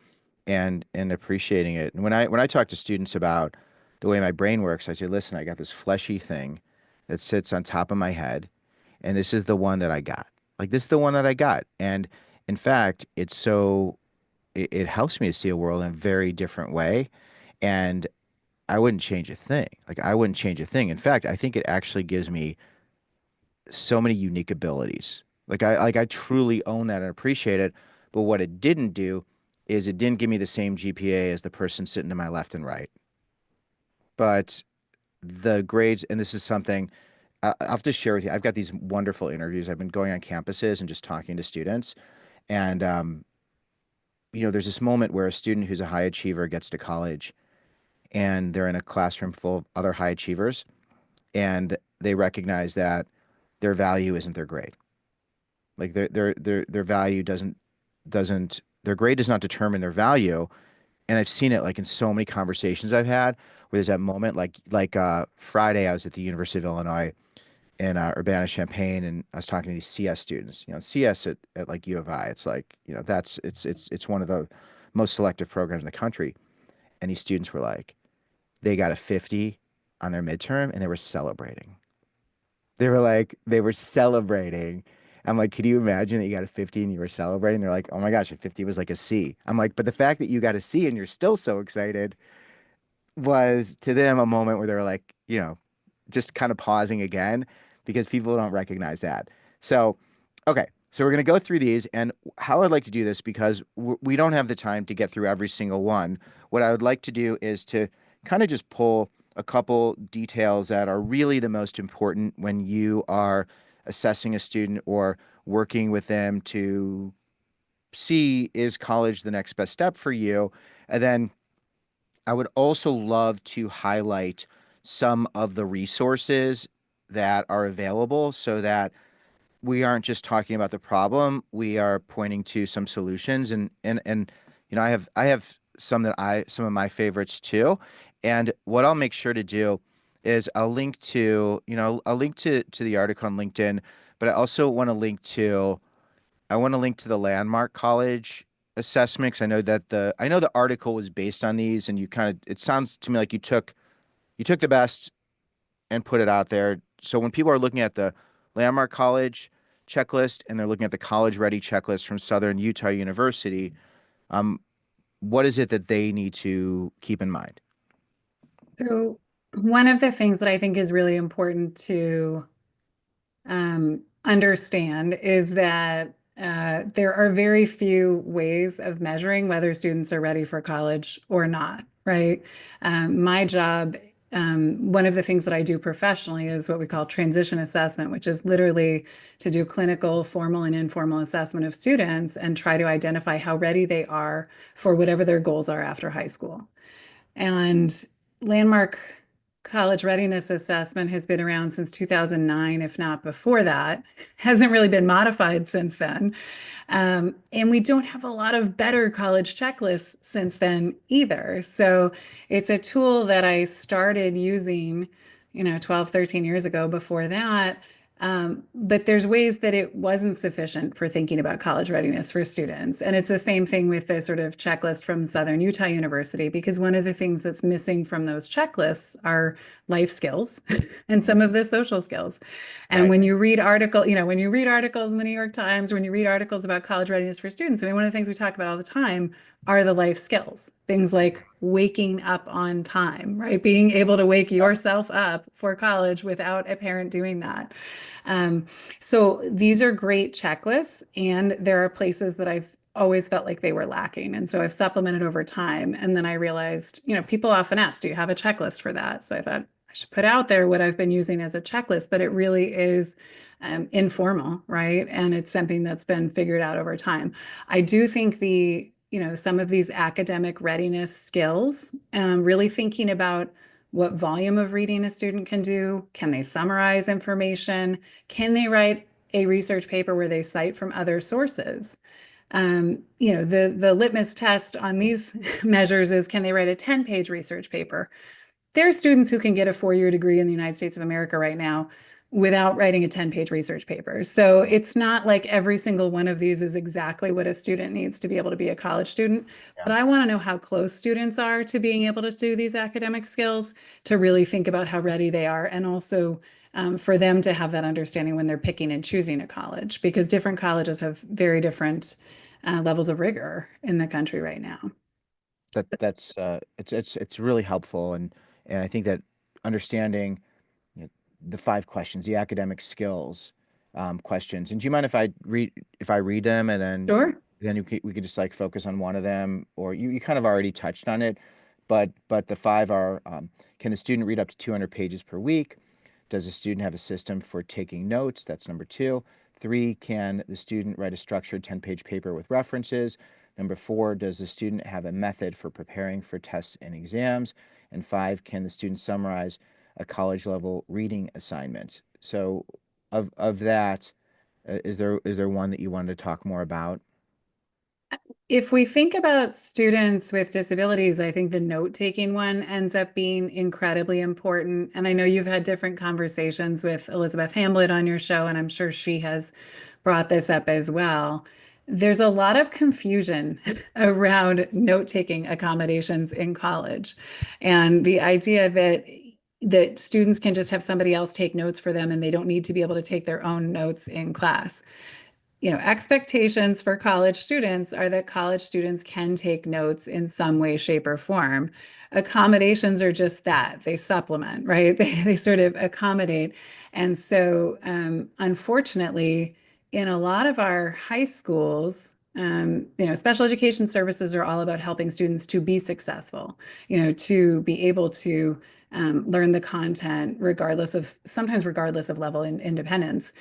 and appreciating it. And when I talk to students about the way my brain works, I say, listen, I got this fleshy thing that sits on top of my head, and this is the one that I got. Like, this is the one that I got. And in fact, it helps me to see a world in a very different way. And I wouldn't change a thing. Like, I wouldn't change a thing. In fact, I think it actually gives me so many unique abilities. Like I truly own that and appreciate it. But what it didn't do is it didn't give me the same GPA as the person sitting to my left and right. But the grades, and this is something I'll have to share with you. I've got these wonderful interviews. I've been going on campuses and just talking to students. And, there's this moment where a student who's a high achiever gets to college and they're in a classroom full of other high achievers and they recognize that their value isn't their grade. Like their value doesn't their grade does not determine their value. And I've seen it like in so many conversations I've had where there's that moment like Friday I was at the University of Illinois in Urbana-Champaign, and I was talking to these CS students. CS at like U of I, it's like, it's one of the most selective programs in the country. And these students were like, they got a 50 on their midterm and they were celebrating. They were celebrating. I'm like, could you imagine that you got a 50 and you were celebrating? They're like, oh my gosh, a 50 was like a C. I'm like, but the fact that you got a C and you're still so excited was to them a moment where they were like, just kind of pausing again because people don't recognize that. So, okay. So we're going to go through these and how I'd like to do this because we don't have the time to get through every single one. What I would like to do is to kind of just pull a couple details that are really the most important when you are assessing a student or working with them to see is college the next best step for you. And then I would also love to highlight some of the resources that are available so that we aren't just talking about the problem, we are pointing to some solutions and I have some of my favorites too. And what I'll make sure to do is I'll link to the article on LinkedIn, but I also want to link to the Landmark College assessment because I know the article was based on these, and it sounds to me like you took the best and put it out there. So when people are looking at the Landmark College checklist and they're looking at the College Ready checklist from Southern Utah University, um, what is it that they need to keep in mind? So, one of the things that I think is really important to understand is that there are very few ways of measuring whether students are ready for college or not, right? My job, one of the things that I do professionally is what we call transition assessment, which is literally to do clinical, formal, and informal assessment of students and try to identify how ready they are for whatever their goals are after high school. And Landmark College Readiness Assessment has been around since 2009, if not before that. Hasn't really been modified since then. And we don't have a lot of better college checklists since then either. So it's a tool that I started using, 12, 13 years ago before that. But there's ways that it wasn't sufficient for thinking about college readiness for students. And it's the same thing with the sort of checklist from Southern Utah University, because one of the things that's missing from those checklists are life skills and Mhm. some of the social skills. And Right. when you read articles in the New York Times, or when you read articles about college readiness for students, I mean, one of the things we talk about all the time are the life skills, things like waking up on time, right? Being able to wake Yep. yourself up for college without a parent doing that. Um, so these are great checklists, and there are places that I've always felt like they were lacking. And so I've supplemented over time. And then I realized, people often ask, do you have a checklist for that? So I thought I should put out there what I've been using as a checklist, but it really is informal, right? And it's something that's been figured out over time. I do think some of these academic readiness skills, really thinking about what volume of reading a student can do. Can they summarize information? Can they write a research paper where they cite from other sources? The litmus test on these measures is, can they write a 10-page research paper? There are students who can get a 4-year degree in the United States of America right now without writing a 10-page research paper. So it's not like every single one of these is exactly what a student needs to be able to be a college student. Yeah. But I want to know how close students are to being able to do these academic skills, to really think about how ready they are, and also for them to have that understanding when they're picking and choosing a college, because different colleges have very different levels of rigor in the country right now. That's it's really helpful, and I think that understanding, you know, the five questions, the academic skills questions. And do you mind if I read them, and Sure. then we could just like focus on one of them, or you kind of already touched on it, but the five are, can the student read up to 200 pages per week? Does the student have a system for taking notes? That's number two. Three, can the student write a structured 10-page paper with references? Number four, does the student have a method for preparing for tests and exams? And five, can the student summarize a college level reading assignment? So, of that, is there one that you wanted to talk more about? If we think about students with disabilities, I think the note-taking one ends up being incredibly important. And I know you've had different conversations with Elizabeth Hamlet on your show, and I'm sure she has brought this up as well. There's a lot of confusion around note-taking accommodations in college, and the idea that students can just have somebody else take notes for them and they don't need to be able to take their own notes in class. Expectations for college students are that college students can take notes in some way, shape, or form. Accommodations are just that. They supplement, right? They sort of accommodate. And so, unfortunately, in a lot of our high schools, special education services are all about helping students to be successful, to be able to learn the content sometimes regardless of level and independence.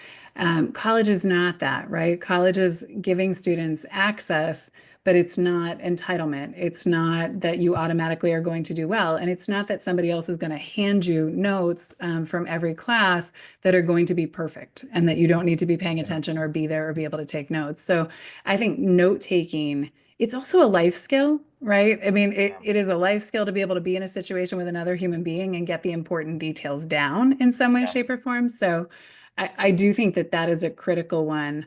College is not that, right? College is giving students access, but it's not entitlement. It's not that you automatically are going to do well. And it's not that somebody else is going to hand you notes from every class that are going to be perfect and that you don't need to be paying Yeah. attention or be there or be able to take notes. So I think note taking, it's also a life skill, right? I mean, Yeah. it is a life skill to be able to be in a situation with another human being and get the important details down in some way, Yeah. shape, or form. So I do think that that is a critical one,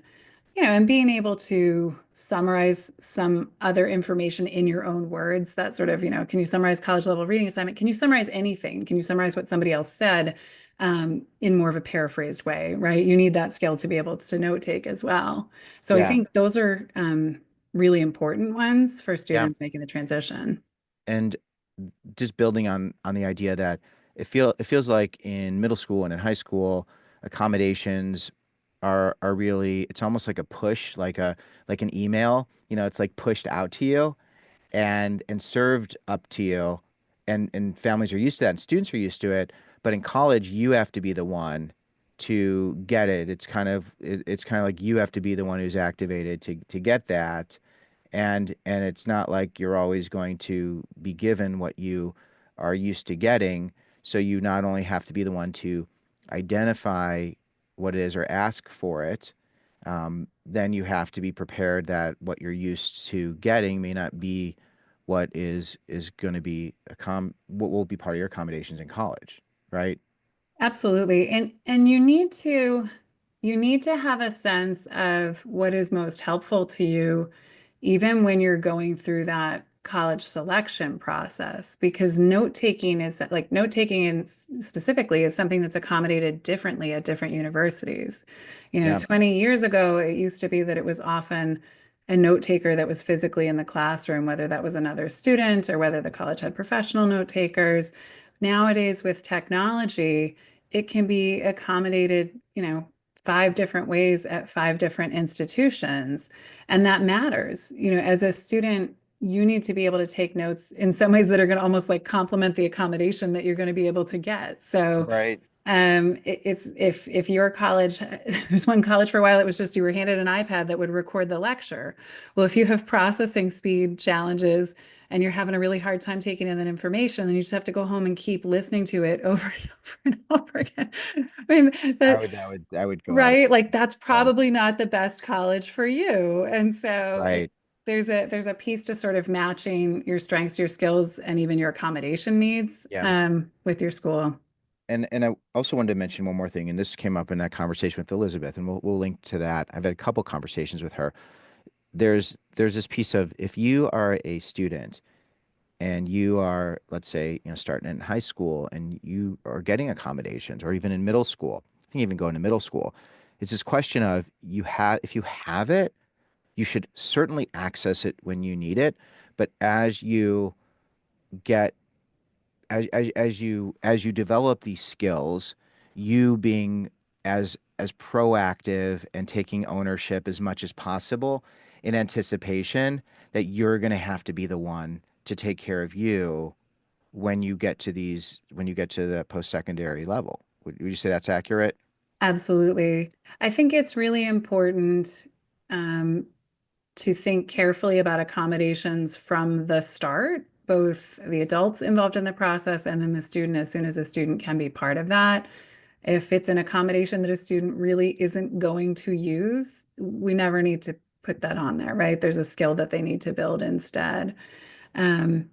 and being able to summarize some other information in your own words, that sort of, can you summarize college level reading assignment? Can you summarize anything? Can you summarize what somebody else said in more of a paraphrased way, right? You need that skill to be able to note take as well. So I Yeah. think those are really important ones for Yeah. students making the transition. And just building on the idea that it feels like in middle school and in high school, accommodations are really, it's almost like a push, like an email. It's like pushed out to you and served up to you, and families are used to that, and students are used to it. But in college, you have to be the one to get it. It's kind of like you have to be the one who's activated to get that. And it's not like you're always going to be given what you are used to getting. So you not only have to be the one to identify what it is or ask for it, then you have to be prepared that what you're used to getting may not be what is going to be what will be part of your accommodations in college, right? Absolutely. And you need to have a sense of what is most helpful to you even when you're going through that college selection process, because note taking in specifically is something that's accommodated differently at different universities. Yeah. 20 years ago, it used to be that it was often a note taker that was physically in the classroom, whether that was another student or whether the college had professional note takers. Nowadays, with technology, it can be accommodated, five different ways at five different institutions. And that matters. As a student, you need to be able to take notes in some ways that are going to almost like complement the accommodation that you're going to be able to get. So Right. it's if your college, there's one college for a while, it was just you were handed an iPad that would record the lecture. Well, if you have processing speed challenges and you're having a really hard time taking in that information, then you just have to go home and keep listening to it over and over and over again. I mean, that I would go out of right, like that's right. probably not the best college for you. And so Right. there's a piece to sort of matching your strengths, your skills, and even your accommodation needs Yeah. with your school. and I also wanted to mention one more thing, and this came up in that conversation with Elizabeth, and we'll link to that. I've had a couple conversations with her. There's this piece of if you are a student and you are, let's say, starting in high school and you are getting accommodations, or even in middle school, I think even going to middle school, it's this question of if you have it, you should certainly access it when you need it. But get as you develop these skills, you being as proactive and taking ownership as much as possible in anticipation that you're going to have to be the one to take care of you when you get to the post-secondary level. Would you say that's accurate? Absolutely. I think it's really important um, to think carefully about accommodations from the start, both the adults involved in the process and then the student, as soon as a student can be part of that. If it's an accommodation that a student really isn't going to use, we never need to put that on there, right? There's a skill that they need to build instead. Um,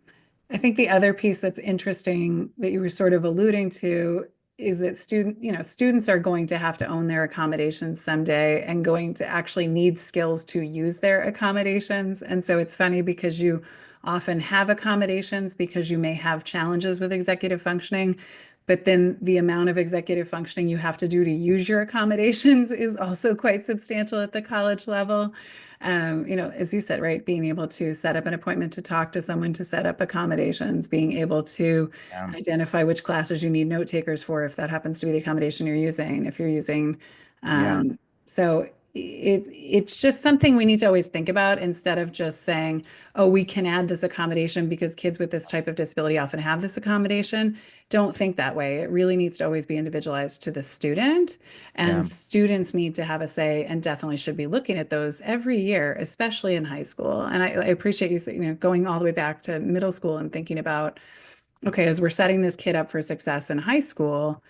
I think the other piece that's interesting that you were sort of alluding to is that students are going to have to own their accommodations someday and going to actually need skills to use their accommodations. And so it's funny because you often have accommodations because you may have challenges with executive functioning, but then the amount of executive functioning you have to do to use your accommodations is also quite substantial at the college level. As you said, right, being able to set up an appointment to talk to someone to set up accommodations, being able to Yeah. identify which classes you need note takers for, if that happens to be the accommodation you're using, if you're using. Yeah. So it's just something we need to always think about instead of just saying, oh, we can add this accommodation because kids with this type of disability often have this accommodation. Don't think that way. It really needs to always be individualized to the student, and Yeah. students need to have a say and definitely should be looking at those every year, especially in high school. And I appreciate you saying, going all the way back to middle school and thinking about, okay, as we're setting this kid up for success in high school,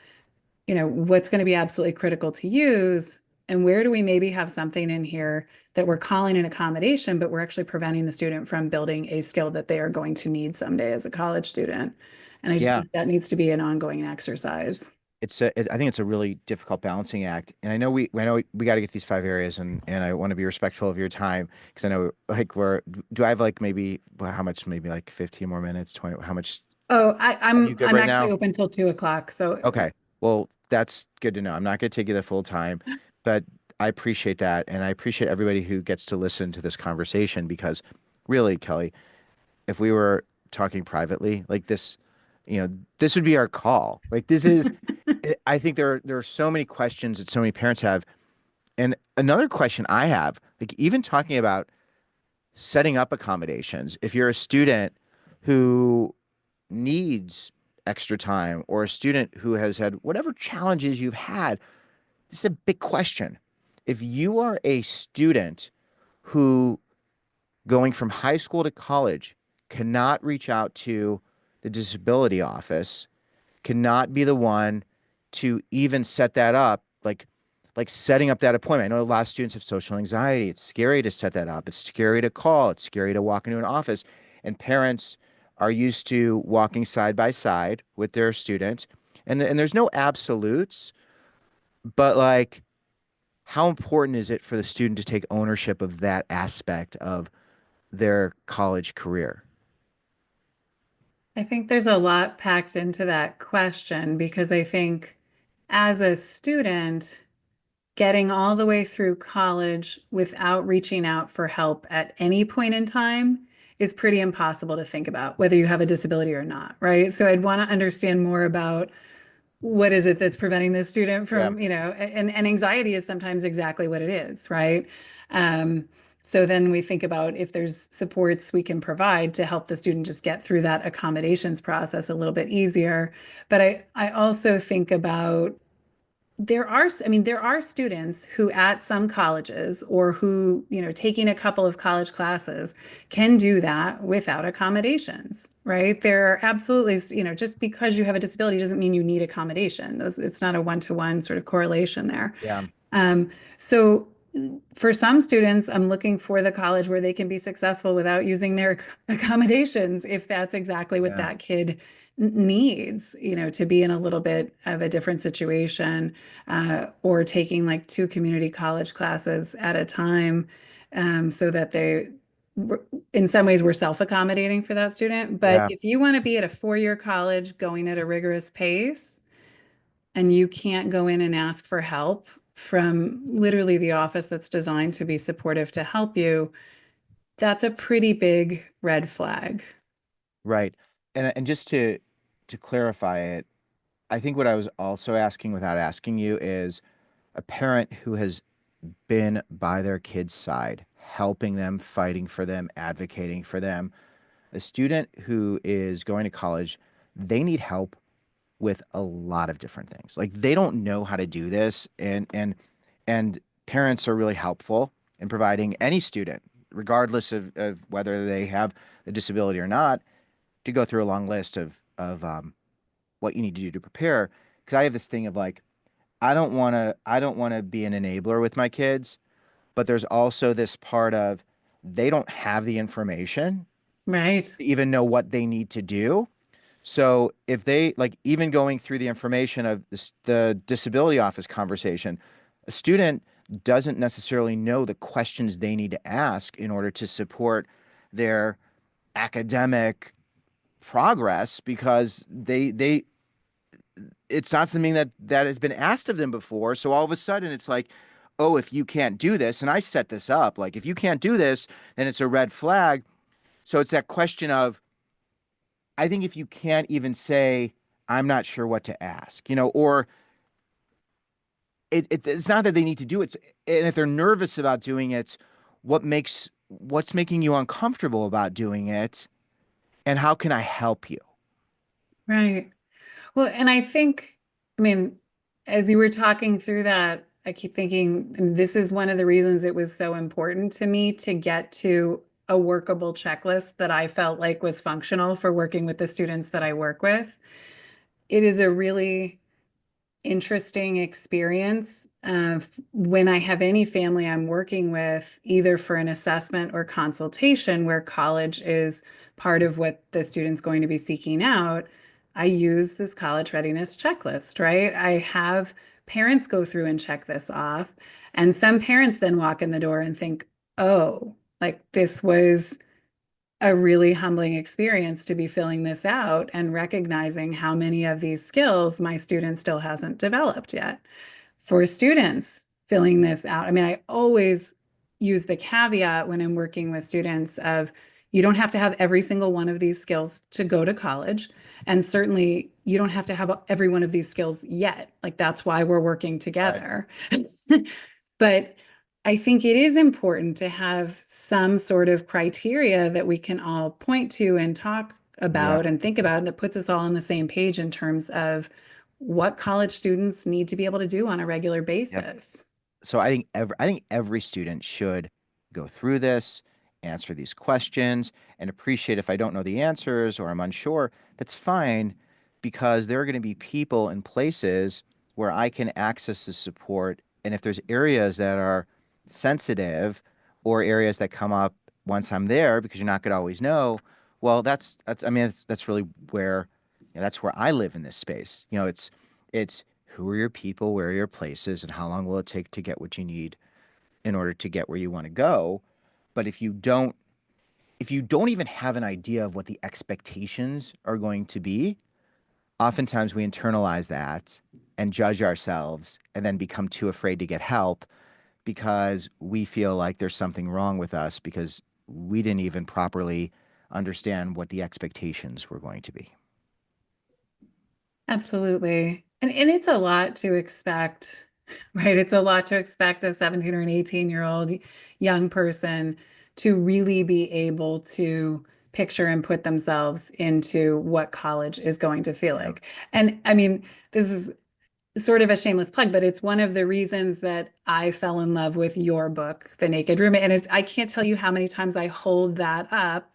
what's going to be absolutely critical to use, and where do we maybe have something in here that we're calling an accommodation, but we're actually preventing the student from building a skill that they are going to need someday as a college student. And I just Yeah. think that needs to be an ongoing exercise. I think it's a really difficult balancing act. And I know we got to get these five areas, and I want to be respectful of your time because I know like do I have like maybe how much, maybe like 15 more minutes, 20, how much Oh, are you good I'm right actually now? open till 2 o'clock. So Okay. Well, that's good to know. I'm not going to take you the full time, but I appreciate that. And I appreciate everybody who gets to listen to this conversation because really, Kelly, if we were talking privately like this, this would be our call. Like this is, I think there are so many questions that so many parents have. And another question I have, like even talking about setting up accommodations, if you're a student who needs extra time or a student who has had whatever challenges you've had, this is a big question. If you are a student who going from high school to college cannot reach out to the disability office, cannot be the one to even set that up, like setting up that appointment. I know a lot of students have social anxiety. It's scary to set that up. It's scary to call. It's scary to walk into an office. And parents are used to walking side by side with their student. And there's no absolutes, but like how important is it for the student to take ownership of that aspect of their college career? I think there's a lot packed into that question because I think as a student, getting all the way through college without reaching out for help at any point in time is pretty impossible to think about, whether you have a disability or not, right? So I'd want to understand more about what is it that's preventing the student Yeah. from, and anxiety is sometimes exactly what it is, right? Um, so then we think about if there's supports we can provide to help the student just get through that accommodations process a little bit easier. But I also think about there are students who at some colleges or who, taking a couple of college classes can do that without accommodations, right? There are absolutely, just because you have a disability doesn't mean you need accommodation. It's not a one-to-one sort of correlation there. Yeah. So for some students, I'm looking for the college where they can be successful without using their accommodations, if that's exactly what Yeah. that kid needs, to be in a little bit of a different situation, or taking like two community college classes at a time, so that in some ways, we're self-accommodating for that student. But Yeah. if you want to be at a four-year college going at a rigorous pace, and you can't go in and ask for help from literally the office that's designed to be supportive to help you, that's a pretty big red flag. Right. And just to clarify it, I think what I was also asking without asking you is a parent who has been by their kid's side, helping them, fighting for them, advocating for them. A student who is going to college, they need help with a lot of different things. Like they don't know how to do this, and parents are really helpful in providing any student, regardless of whether they have a disability or not, to go through a long list of what you need to do to prepare. Because I have this thing of like, I don't want to be an enabler with my kids, but there's also this part of they don't have the information Right. to even know what they need to do. So if they like even going through the information of the disability office conversation, a student doesn't necessarily know the questions they need to ask in order to support their academic progress because they it's not something that has been asked of them before. So all of a sudden it's like, oh, if you can't do this, and I set this up, like if you can't do this, then it's a red flag. So it's that question of, I think if you can't even say, I'm not sure what to ask, or it's not that they need to do it. And if they're nervous about doing it, what's making you uncomfortable about doing it? And how can I help you? Right. Well, and I think, I mean, as you were talking through that, I keep thinking this is one of the reasons it was so important to me to get to a workable checklist that I felt like was functional for working with the students that I work with. It is a really interesting experience when I have any family I'm working with, either for an assessment or consultation, where college is part of what the student's going to be seeking out. I use this college readiness checklist, right? I have parents go through and check this off. And some parents then walk in the door and think, oh, like this was a really humbling experience to be filling this out and recognizing how many of these skills my student still hasn't developed yet. For students filling this out, I mean, I always use the caveat when I'm working with students of you don't have to have every single one of these skills to go to college. And certainly you don't have to have every one of these skills yet. Like that's why we're working Right. together. But I think it is important to have some sort of criteria that we can all point to and talk Yeah. about and think about that puts us all on the same page in terms of what college students need to be able to do on a regular Yep. basis. So I think every student should go through this, answer these questions, and appreciate if I don't know the answers or I'm unsure, that's fine because there are going to be people and places where I can access the support. And if there's areas that are sensitive or areas that come up once I'm there, because you're not going to always know, well, that's I mean that's really where that's where I live in this space. It's who are your people, where are your places, and how long will it take to get what you need in order to get where you want to go. But if you don't even have an idea of what the expectations are going to be, oftentimes we internalize that and judge ourselves and then become too afraid to get help because we feel like there's something wrong with us because we didn't even properly understand what the expectations were going to be. Absolutely. And it's a lot to expect, right? It's a lot to expect a 17 or an 18-year-old young person to really be able to picture and put themselves into what college is going to feel Yeah. like. And I mean, this is sort of a shameless plug, but it's one of the reasons that I fell in love with your book, The Naked Roommate. And I can't tell you how many times I hold that up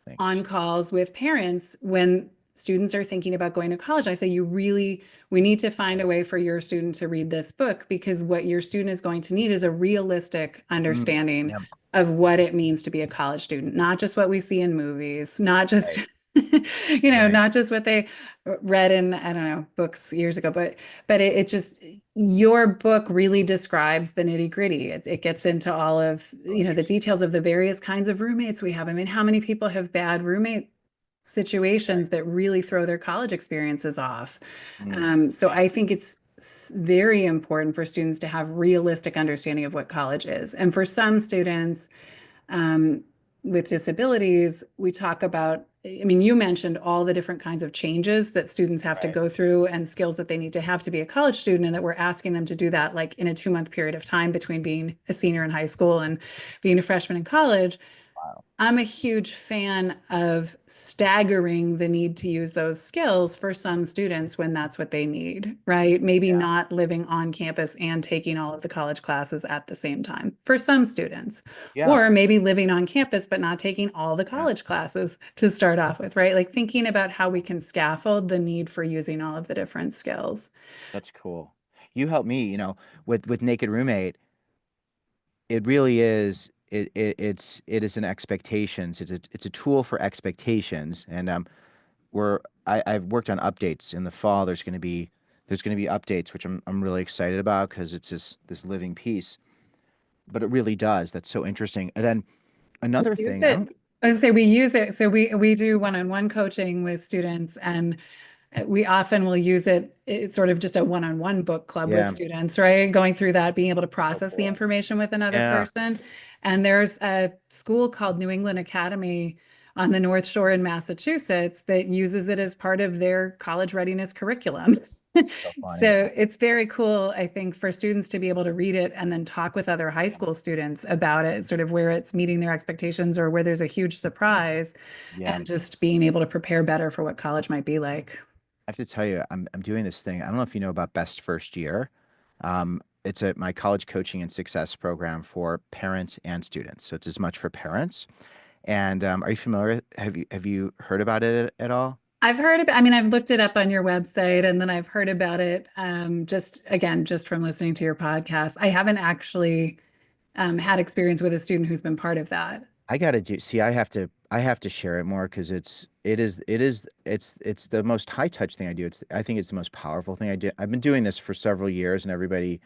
Thanks. on calls with parents when students are thinking about going to college. I say, we need to find a way for your student to read this book because what your student is going to need is a realistic Mm, understanding yeah. of what it means to be a college student, not just what we see in movies, not just Right. Right. Not just what they read in, I don't know, books years ago, but it just your book really describes the nitty-gritty. It gets into all of, Oh, the interesting. details of the various kinds of roommates we have. I mean, how many people have bad roommate situations Right. that really throw their college experiences off? Mm, So I think it's very important for students to have realistic understanding of what college is. And for some students, um, with disabilities, we talk about, I mean, you mentioned all the different kinds of changes that students have to right. go through and skills that they need to have to be a college student, and that we're asking them to do that like in a 2 month period of time between being a senior in high school and being a freshman in college. Wow. I'm a huge fan of staggering the need to use those skills for some students when that's what they need, right? Maybe Yeah. not living on campus and taking all of the college classes at the same time for some students, Yeah. or maybe living on campus but not taking all the Yeah. college classes to start off with, right? Like thinking about how we can scaffold the need for using all of the different skills. That's cool. You helped me, with Naked Roommate. It really is. It is an expectations. It's a tool for expectations, and I've worked on updates in the fall. There's going to be updates, which I'm really excited about because it's this living piece. But it really does. That's so interesting. And then another Use thing, I it. don't. I was say we use it. So we do one-on-one coaching with students, and we often will use it. It's sort of just a one-on-one book club with Yeah. students, right? Going through that, being able to So process the cool. information with another Yeah. person. And there's a school called New England Academy on the North Shore in Massachusetts that uses it as part of their college readiness curriculum. So funny. So it's very cool, I think, for students to be able to read it and then talk with other high school students about it, sort of where it's meeting their expectations or where there's a huge surprise, Yeah. and just being able to prepare better for what college might be like. I have to tell you, I'm doing this thing. I don't know if you know about Best First Year. It's my college coaching and success program for parents and students. So it's as much for parents. And are you familiar? Have you heard about it at all? I've heard about, I mean, I've looked it up on your website, and then I've heard about it just again, just from listening to your podcast. I haven't actually had experience with a student who's been part of that. I gotta do. See, I have to share it more because it's the most high touch thing I do. I think it's the most powerful thing I do. I've been doing this for several years, and everybody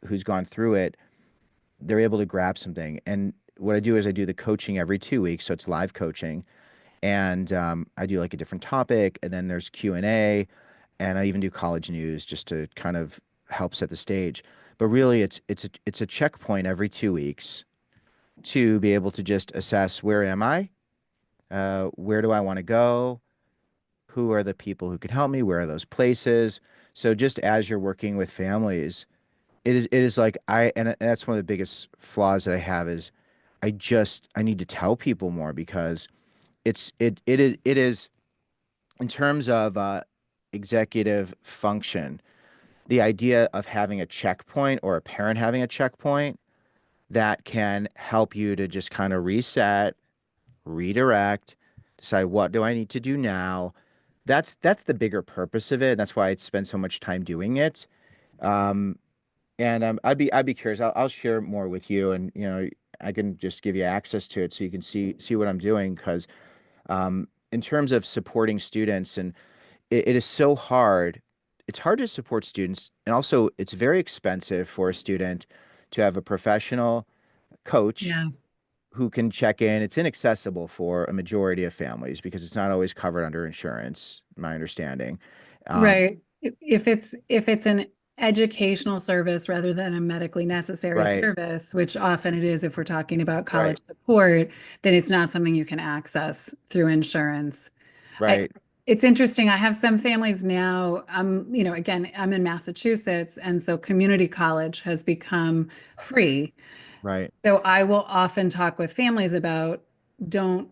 who's gone through it, they're able to grab something. And what I do is I do the coaching every 2 weeks, so it's live coaching, and I do like a different topic, and then there's Q&A, and I even do college news just to kind of help set the stage. But really, it's a checkpoint every 2 weeks to be able to just assess where am I, where do I want to go, who are the people who could help me, where are those places. So just as you're working with families, it is like and that's one of the biggest flaws that I have is I need to tell people more because it is in terms of executive function, the idea of having a checkpoint or a parent having a checkpoint that can help you to just kind of reset, redirect, decide what do I need to do now. That's the bigger purpose of it. That's why I spend so much time doing it. Um, and I'd be curious. I'll share more with you, and I can just give you access to it so you can see what I'm doing. Because in terms of supporting students, and it is so hard. It's hard to support students, and also it's very expensive for a student to have a professional coach Yes. who can check in. It's inaccessible for a majority of families because it's not always covered under insurance, my understanding. Um, Right. If it's an educational service rather than a medically necessary right, service, which often it is if we're talking about right, college support, then it's not something you can access through insurance. I right, It's interesting. I have some families now, again, I'm in Massachusetts, and so community college has become free. right. So I will often talk with families about, don't,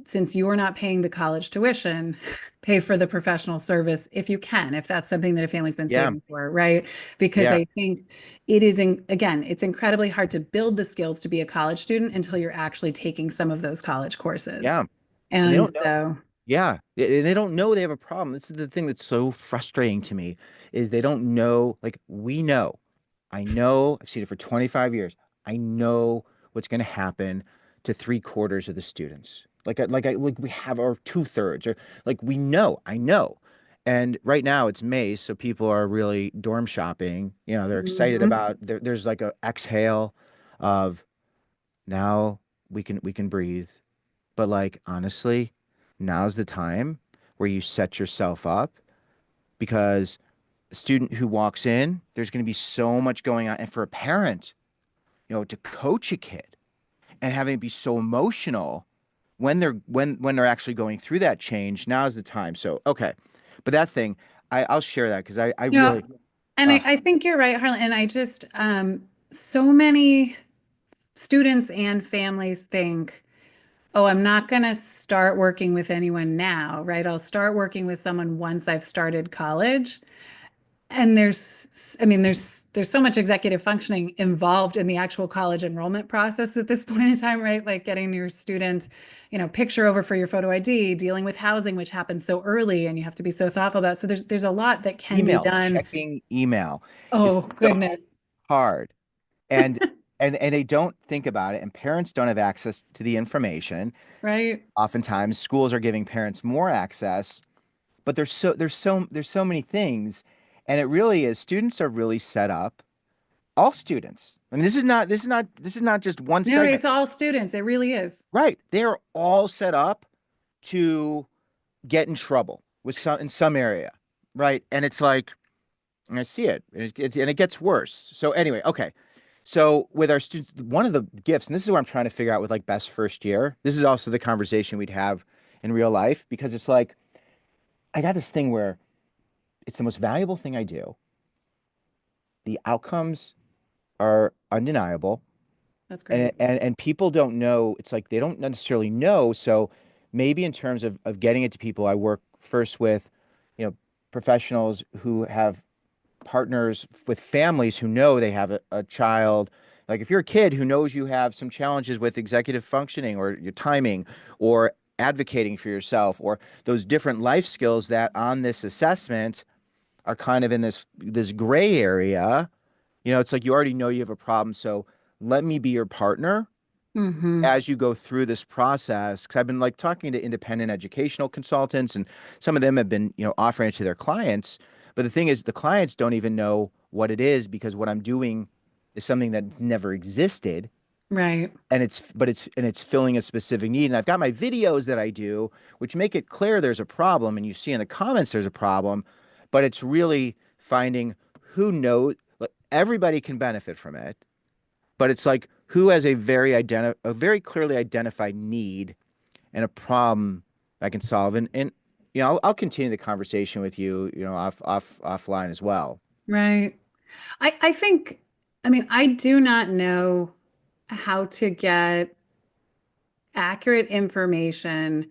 since you're not paying the college tuition, pay for the professional service if you can, if that's something that a family's been Yeah, saving for, right? Because yeah, I think it is, again, it's incredibly hard to build the skills to be a college student until you're actually taking some of those college courses. yeah. And they And don't know. so, Yeah, they don't know they have a problem. This is the thing that's so frustrating to me is they don't know. Like we know, I know. I've seen it for 25 years. I know what's going to happen to three-quarters of the students. like we have our 2/3 or like we know, I know. And right now it's May, so people are really dorm shopping. You know, they're excited Mhm. about there's like a exhale of now we can breathe. But like honestly, now's the time where you set yourself up because a student who walks in, there's going to be so much going on. And for a parent, to coach a kid and having it be so emotional when they're actually going through that change, now's the time. So okay. But that thing, I'll share that because I Yeah. really And uh I think you're right, Harlan. And I just, so many students and families think, oh, I'm not going to start working with anyone now, right? I'll start working with someone once I've started college. And I mean, there's so much executive functioning involved in the actual college enrollment process at this point in time, right? Like getting your student, picture over for your photo ID, dealing with housing, which happens so early, and you have to be so thoughtful about. So there's a lot that can be done. checking email is Oh, so goodness. hard. And and they don't think about it, and parents don't have access to the information. Right? Oftentimes schools are giving parents more access, but there's so many things, and it really is students are really set up. All students. I mean, this is not just one No, segment. it's all students. It really is. Right. They are all set up to get in trouble with some in some area. Right. And it's like, and I see it, and it gets worse. So anyway, okay. So with our students, one of the gifts, and this is what I'm trying to figure out with like best first year. This is also the conversation we'd have in real life because it's like I got this thing where it's the most valuable thing I do. The outcomes are undeniable, That's and great. and people don't know. It's like they don't necessarily know. So maybe in terms of getting it to people, I work first with, you know, professionals who have partners with families who know they have a child. Like if you're a kid who knows you have some challenges with executive functioning or your timing or advocating for yourself or those different life skills that on this assessment are kind of in this gray area, it's like you already know you have a problem. So let me be your partner Hmm. as you go through this process. Because I've been like talking to independent educational consultants, and some of them have been, offering it to their clients. But the thing is, the clients don't even know what it is because what I'm doing is something that's never existed. Right. And it's filling a specific need. And I've got my videos that I do, which make it clear there's a problem, and you see in the comments there's a problem, but it's really finding who knows. Like, everybody can benefit from it, but it's like who has a very clearly identified need and a problem I can solve. And I'll continue the conversation with you, offline as well. Right. I think, I mean, I do not know how to get accurate information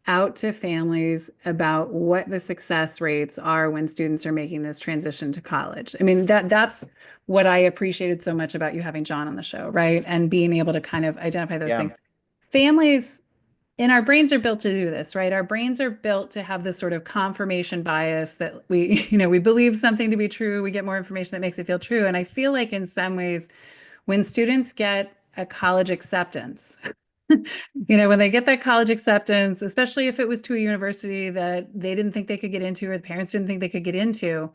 out to families about what the success rates are when students are making this transition to college. I mean, that's what I appreciated so much about you having John on the show, right? And being able to kind of identify those Yeah. things. Families and our brains are built to do this, right? Our brains are built to have this sort of confirmation bias that we, we believe something to be true, we get more information that makes it feel true. And I feel like in some ways, when students get a college acceptance, when they get that college acceptance, especially if it was to a university that they didn't think they could get into or the parents didn't think they could get into,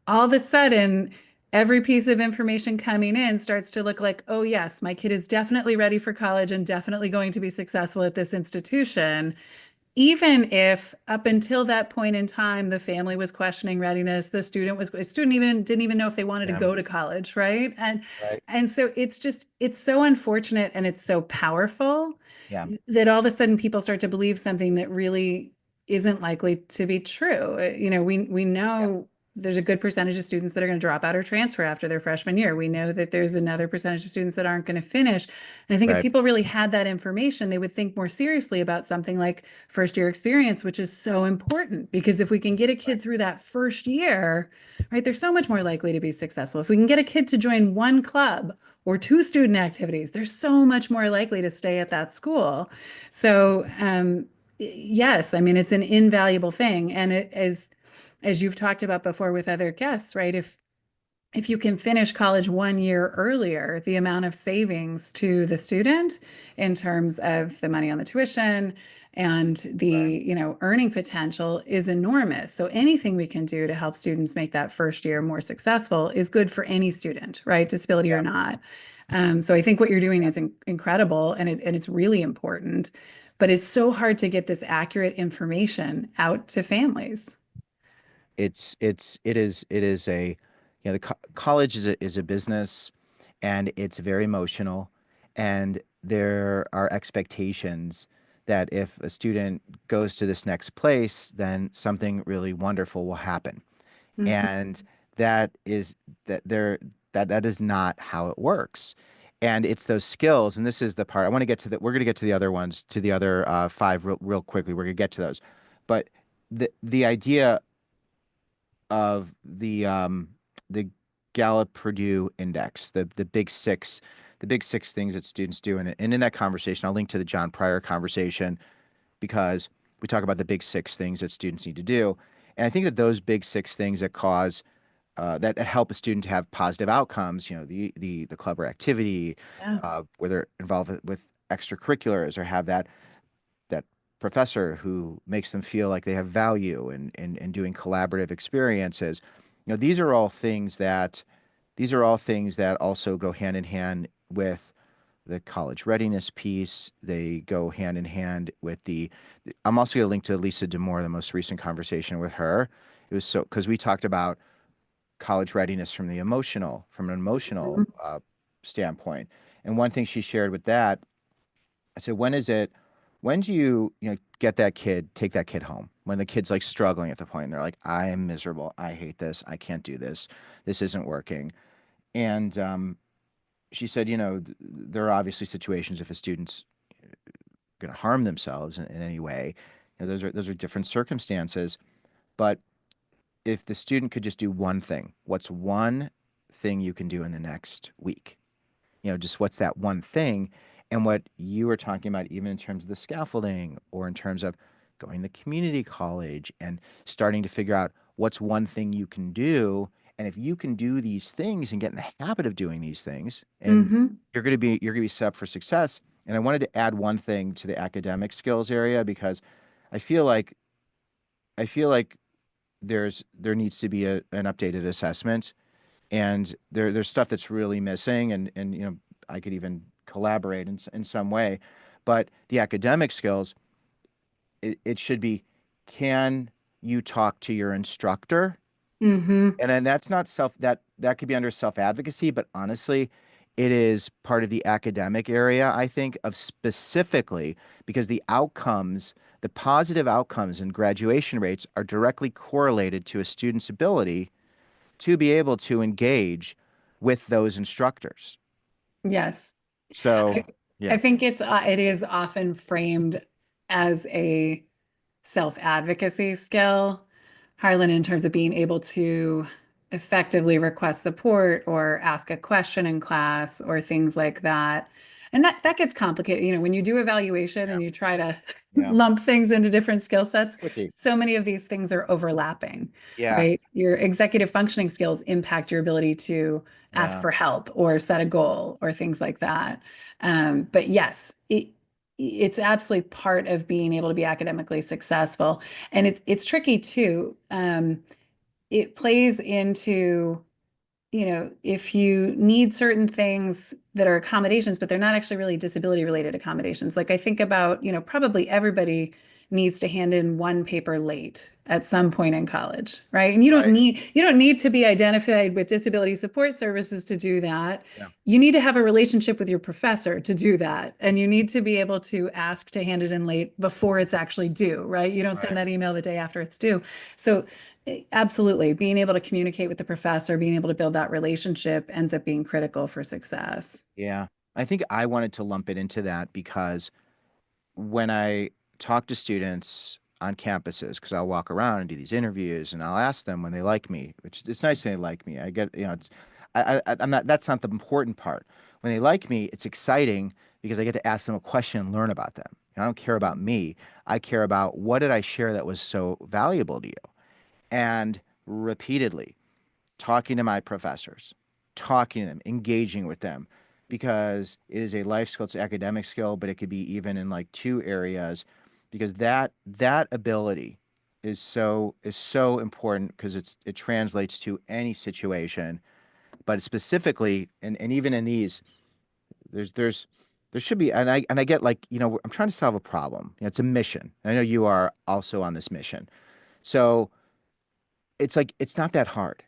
all of a sudden, every piece of information coming in starts to look like, oh, yes, my kid is definitely ready for college and definitely going to be successful at this institution. Even if up until that point in time, the family was questioning readiness, the student even didn't even know if they wanted to Yeah. go to college, right? And Right. and so it's so unfortunate and it's so powerful Yeah. that all of a sudden people start to believe something that really isn't likely to be true. We Yeah. know there's a good percentage of students that are going to drop out or transfer after their freshman year. We know that there's another percentage of students that aren't going to finish. And I think if Right. people really had that information, they would think more seriously about something like first year experience, which is so important because if we can get a Right. kid through that first year, right, they're so much more likely to be successful. If we can get a kid to join one club or two student activities, they're so much more likely to stay at that school. So, yes, I mean, it's an invaluable thing. And as you've talked about before with other guests, right? if you can finish college 1 year earlier, the amount of savings to the student in terms of the money on the tuition and the, Right. earning potential is enormous. So anything we can do to help students make that first year more successful is good for any student, right? Disability or Yeah. not. So I think what you're doing is incredible and it's really important, but it's so hard to get this accurate information out to families. It is a, the college is a business, and it's very emotional, and there are expectations that if a student goes to this next place, then something really wonderful will happen. Mhm. And that is that there that is not how it works. And it's those skills, and this is the part I want to get to. We're going to get to the other ones, to the other five real quickly. We're going to get to those, but the idea of the Gallup Purdue Index, the big six things that students do. And in that conversation, I'll link to the John Pryor conversation, because we talk about the big six things that students need to do. And I think that those big six things that cause that help a student to have positive outcomes, the club or activity, Yeah. where they're involved with extracurriculars, or have that professor who makes them feel like they have value, and doing collaborative experiences. These are all things that also go hand in hand with the college readiness piece. They go hand in hand with I'm also going to link to Lisa Demore, the most recent conversation with her. It was so, because we talked about college readiness from an emotional standpoint. And one thing she shared with that, I said, when do you take that kid home? When the kid's like struggling at the point, and they're like, I am miserable. I hate this. I can't do this. This isn't working. And she said, there are obviously situations if a student's going to harm themselves in any way. Those are different circumstances. But if the student could just do one thing, what's one thing you can do in the next week? Just what's that one thing? And what you were talking about, even in terms of the scaffolding, or in terms of going to community college and starting to figure out what's one thing you can do. And if you can do these things and get in the habit of doing these things, and Hmm. you're going to be set up for success. And I wanted to add one thing to the academic skills area, because I feel like I feel like there needs to be an updated assessment, and there's stuff that's really missing, and I could even collaborate in some way. But the academic skills, it should be, can you talk to your instructor? Hmm. And then that's not that could be under self advocacy, but honestly, it is part of the academic area, I think, of specifically, because the positive outcomes and graduation rates are directly correlated to a student's ability to be able to engage with those instructors. Yes. So, I, yeah, I think it is often framed as a self-advocacy skill, Harlan, in terms of being able to effectively request support or ask a question in class or things like that. And that gets complicated. When you do evaluation yeah, and you try to yeah. lump things into different skill sets, Tricky. so many of these things are overlapping, Yeah, right? Your executive functioning skills impact your ability to ask yeah, for help or set a goal or things like that. But yes, it's absolutely part of being able to be academically successful. And it's tricky too. It plays into, if you need certain things that are accommodations, but they're not actually really disability related accommodations. Like I think about, probably everybody needs to hand in one paper late at some point in college, right? And right. you don't need to be identified with disability support services to do that. Yeah, You need to have a relationship with your professor to do that. And you need to be able to ask to hand it in late before it's actually due, right? You don't send right. that email the day after it's due. So absolutely. Being able to communicate with the professor, being able to build that relationship ends up being critical for success. Yeah. I think I wanted to lump it into that because when I talk to students on campuses, because I'll walk around and do these interviews, and I'll ask them when they like me, which it's nice when they like me. I get, I'm not, that's not the important part. When they like me, it's exciting because I get to ask them a question and learn about them. I don't care about me. I care about, what did I share that was so valuable to you? And repeatedly, talking to my professors, talking to them, engaging with them, because it is a life skill, it's an academic skill, but it could be even in like two areas, because that ability is so important because it translates to any situation, but specifically, and even in these, there's there should be, and I get like, I'm trying to solve a problem. It's a mission. I know you are also on this mission. So it's like it's not that hard.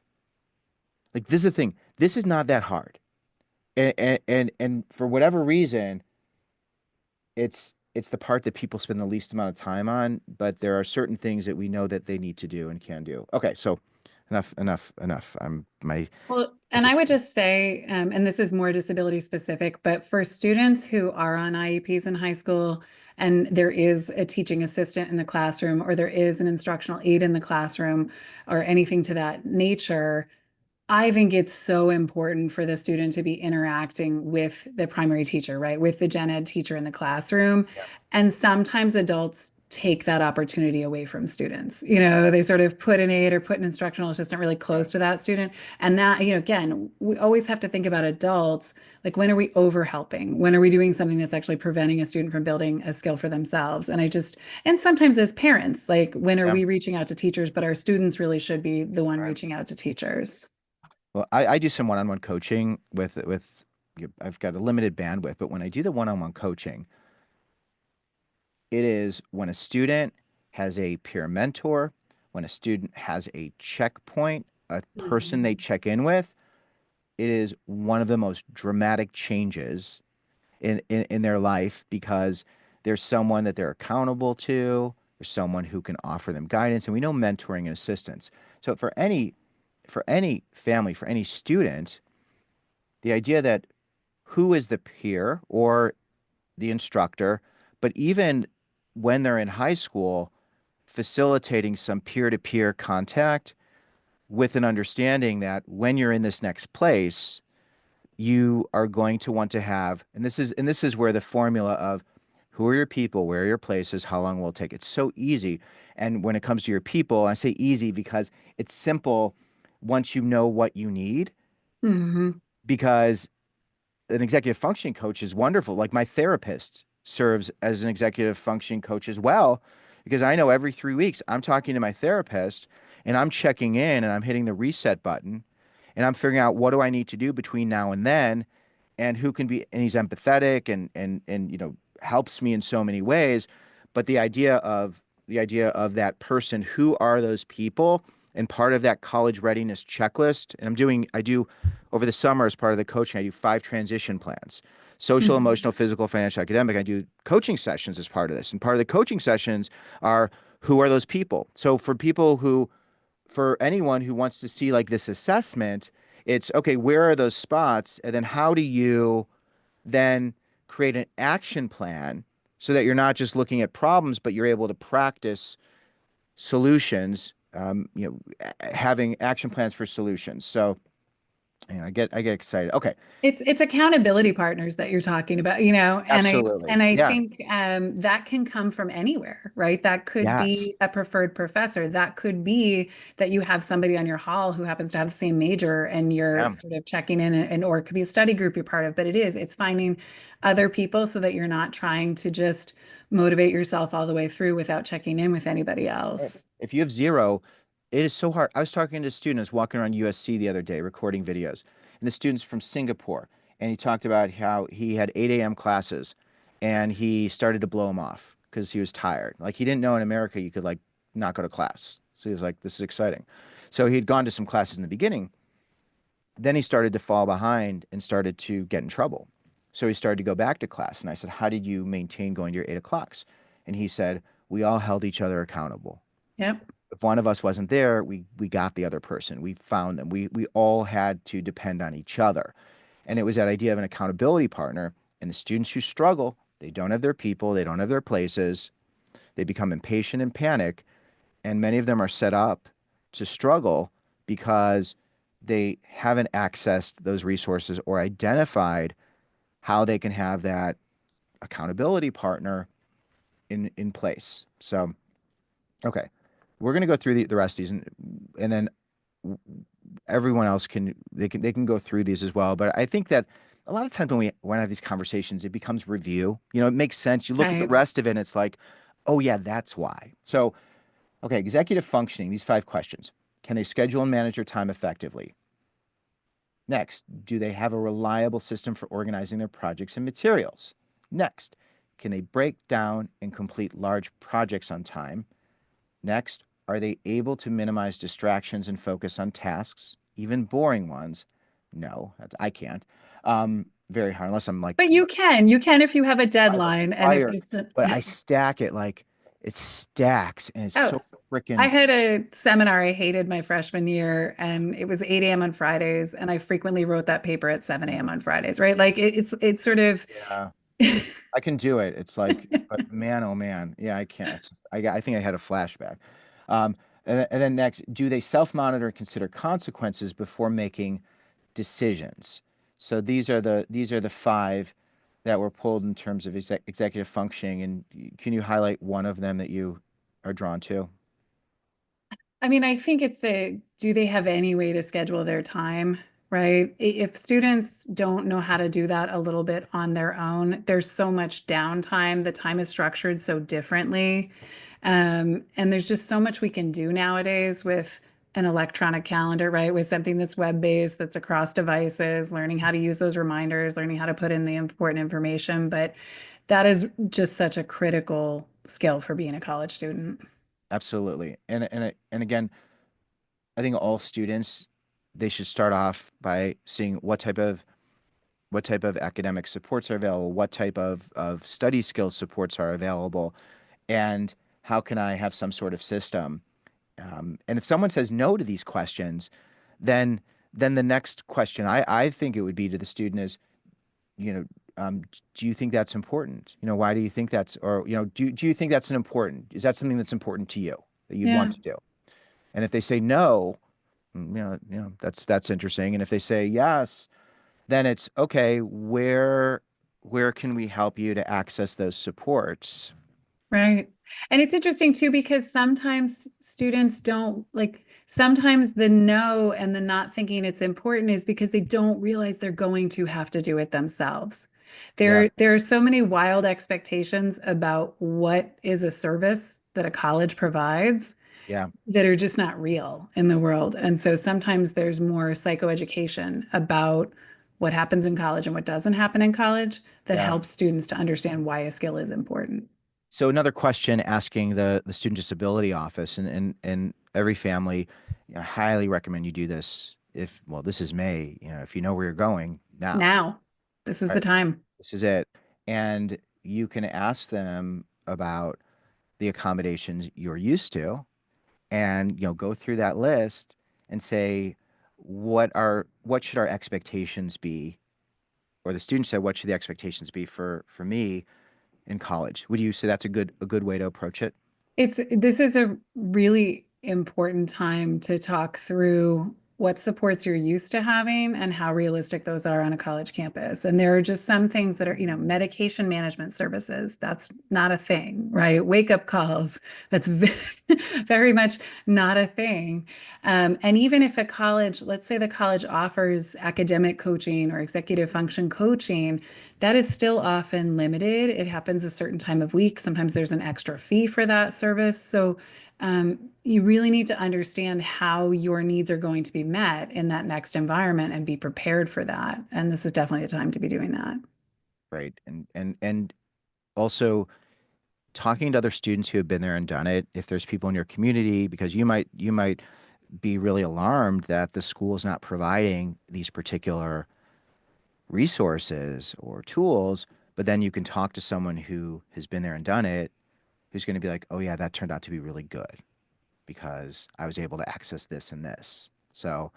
Like this is the thing. This is not that hard. And for whatever reason, it's the part that people spend the least amount of time on, but there are certain things that we know that they need to do and can do. Okay, so enough. I'm my Well, I and I would just say, and this is more disability specific, but for students who are on IEPs in high school and there is a teaching assistant in the classroom or there is an instructional aide in the classroom or anything to that nature, I think it's so important for the student to be interacting with the primary teacher, right? With the gen ed teacher in the classroom. Yeah. And sometimes adults take that opportunity away from students. They sort of put an aide or put an instructional assistant really Right. close to that student. And that, again, we always have to think about adults. Like, when are we over helping? When are we doing something that's actually preventing a student from building a skill for themselves? And sometimes as parents, like, when are Yeah. we reaching out to teachers, but our students really should be the one Right. reaching out to teachers. Well, I do some one-on-one coaching with I've got a limited bandwidth, but when I do the one-on-one coaching, it is when a student has a peer mentor, when a student has a checkpoint, a person they Mhm. check in with, it is one of the most dramatic changes in their life because there's someone that they're accountable to, there's someone who can offer them guidance, and we know mentoring and assistance. So for any family, for any student, the idea that who is the peer or the instructor, but even when they're in high school, facilitating some peer-to-peer contact with an understanding that when you're in this next place, you are going to want to have, and this is where the formula of who are your people, where are your places, how long will it take? It's so easy. And when it comes to your people, I say easy because it's simple once you know what you need, Mhm. because an executive functioning coach is wonderful. Like my therapist serves as an executive functioning coach as well, because I know every 3 weeks I'm talking to my therapist and I'm checking in and I'm hitting the reset button and I'm figuring out what do I need to do between now and then, and who can be, and he's empathetic and helps me in so many ways. But the idea of that person, who are those people, and part of that college readiness checklist, and I do over the summer as part of the coaching, I do 5 transition plans: social, Mhm. emotional, physical, financial, academic. I do coaching sessions as part of this, and part of the coaching sessions are who are those people. So for anyone who wants to see like this assessment, it's okay, where are those spots? And then how do you then create an action plan so that you're not just looking at problems, but you're able to practice solutions, having action plans for solutions. So, I get excited. Okay. It's accountability partners that you're talking about, and I Absolutely. and I Yeah. think that can come from anywhere, right? That could Yes. be a preferred professor. That could be that you have somebody on your hall who happens to have the same major and you're Yeah. sort of checking in, and or it could be a study group you're part of, but it's finding other people so that you're not trying to just motivate yourself all the way through without checking in with anybody Right. else. If you have zero, it is so hard. I was talking to students walking around USC the other day, recording videos, and the student's from Singapore, and he talked about how he had 8 a.m. classes, and he started to blow them off because he was tired. Like he didn't know in America you could like not go to class. So he was like, "This is exciting." So he had gone to some classes in the beginning. Then he started to fall behind and started to get in trouble. So he started to go back to class, and I said, "How did you maintain going to your 8 o'clocks?" And he said, "We all held each other accountable. Yep. If one of us wasn't there, we got the other person. We found them. We all had to depend on each other." And it was that idea of an accountability partner. And the students who struggle, they don't have their people, they don't have their places, they become impatient and panic. And many of them are set up to struggle because they haven't accessed those resources or identified how they can have that accountability partner in place. So, okay, we're going to go through the rest of these, and then everyone else can go through these as well. But I think that a lot of times when I have these conversations, it becomes review. It makes sense. You look at the Right. rest of it, and it's like, oh yeah, that's why. So, okay, executive functioning. These 5 questions: Can they schedule and manage their time effectively? Next, do they have a reliable system for organizing their projects and materials? Next, can they break down and complete large projects on time? Next, are they able to minimize distractions and focus on tasks, even boring ones? No, I can't. Very hard, unless I'm like But you can if you have a by the deadline and if fire, there's a, but I stack it like it stacks and it's oh, so I freaking, had a seminar I hated my freshman year, and it was 8 a.m. on Fridays, and I frequently wrote that paper at 7 a.m. on Fridays, right? Like it's sort of yeah, I can do it. It's like, but man, oh man, yeah, I can't. I think I had a flashback. Um, and then next, do they self-monitor and consider consequences before making decisions? So these are the 5 that were pulled in terms of executive functioning. And can you highlight one of them that you are drawn to? I mean, I think it's do they have any way to schedule their time, right? If students don't know how to do that a little bit on their own, there's so much downtime. The time is structured so differently. And there's just so much we can do nowadays with an electronic calendar, right? With something that's web-based, that's across devices, learning how to use those reminders, learning how to put in the important information. But that is just such a critical skill for being a college student. Absolutely. And again, I think all students, they should start off by seeing what type of academic supports are available, what type of study skills supports are available, and how can I have some sort of system. And if someone says no to these questions, then then the next question I think it would be to the student is, you know, do you think that's important? Why do you think that's, or, do you think that's an important, is that something that's important to you that you'd want Yeah. to do? And if they say no, that's interesting. And if they say yes, then it's okay, where can we help you to access those supports? Right. And it's interesting too, because sometimes students don't like, sometimes the no and the not thinking it's important is because they don't realize they're going to have to do it themselves. Yeah, There are so many wild expectations about what is a service that a college provides yeah, that are just not real in the world. And so sometimes there's more psychoeducation about what happens in college and what doesn't happen in college that yeah. helps students to understand why a skill is important. So another question asking the student disability office, and every family, I highly recommend you do this. If, well, this is May, if you know where you're going now, Now, this is right? the time. This is it. And you can ask them about the accommodations you're used to, and go through that list and say, what should our expectations be? Or the student said, what should the expectations be for me in college? Would you say that's a good way to approach it? This is a really important time to talk through what supports you're used to having and how realistic those are on a college campus. And there are just some things that are, medication management services, that's not a thing, right? Wake up calls, that's very much not a thing. And even if a college, let's say the college offers academic coaching or executive function coaching, that is still often limited. It happens a certain time of week. Sometimes there's an extra fee for that service. So you really need to understand how your needs are going to be met in that next environment and be prepared for that. And this is definitely the time to be doing that. Right. And also talking to other students who have been there and done it, if there's people in your community, because you might be really alarmed that the school is not providing these particular resources or tools, but then you can talk to someone who has been there and done it, who's going to be like, oh yeah, that turned out to be really good because I was able to access this and this. So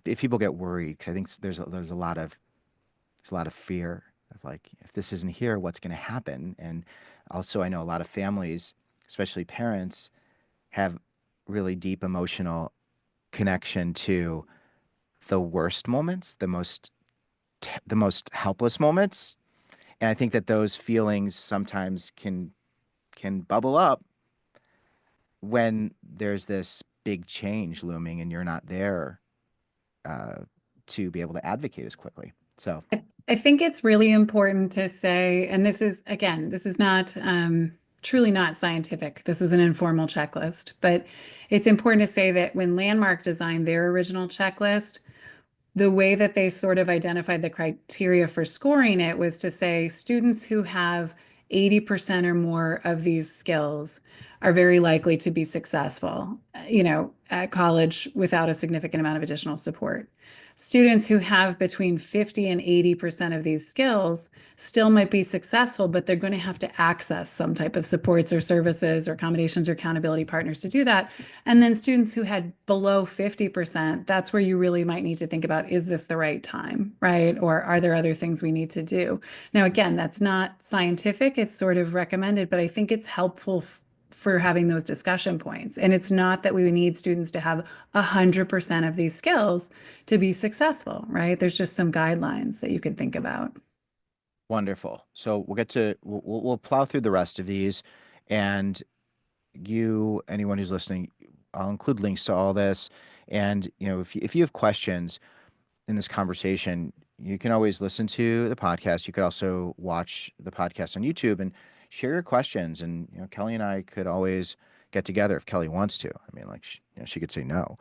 if people get worried, because I think there's a lot of fear of, like, if this isn't here, what's going to happen? And also, I know a lot of families, especially parents, have really deep emotional connection to the worst moments, the most helpless moments. And I think that those feelings sometimes can bubble up when there's this big change looming and you're not there uh, to be able to advocate as quickly. So I think it's really important to say, and this is, again, this is not truly not scientific. This is an informal checklist, but it's important to say that when Landmark designed their original checklist, the way that they sort of identified the criteria for scoring it was to say students who have 80% or more of these skills are very likely to be successful, at college without a significant amount of additional support. Students who have between 50 and 80% of these skills still might be successful, but they're going to have to access some type of supports or services or accommodations or accountability partners to do that. And then students who had below 50%, that's where you really might need to think about, is this the right time, right? Or are there other things we need to do? Now, again, that's not scientific, it's sort of recommended, but I think it's helpful for having those discussion points. And it's not that we need students to have 100% of these skills to be successful, right? There's just some guidelines that you can think about. wonderful. So we'll plow through the rest of these, and anyone who's listening, I'll include links to all this. And if you have questions in this conversation, you can always listen to the podcast. You could also watch the podcast on YouTube and share your questions. And Kelley and I could always get together if Kelley wants to. I mean, like she could say no.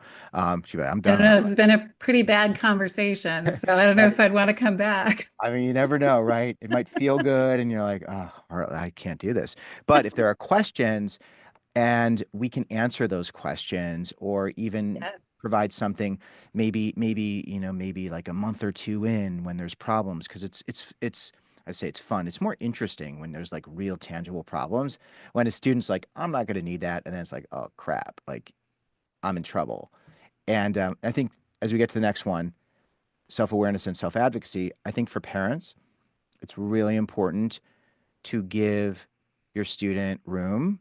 She'd be like, I'm I don't done. know. This has been a pretty bad conversation, so I don't know Right. if I'd want to come back. I mean, you never know, right? It might feel good, and you're like, oh, I can't do this. But if there are questions, and we can answer those questions, or even Yes. provide something, maybe like a month or two in when there's problems, because it's I say it's fun. It's more interesting when there's like real tangible problems. When a student's like, I'm not going to need that, and then it's like, oh crap, like I'm in trouble. And I think as we get to the next one, self-awareness and self-advocacy, I think for parents, it's really important to give your student room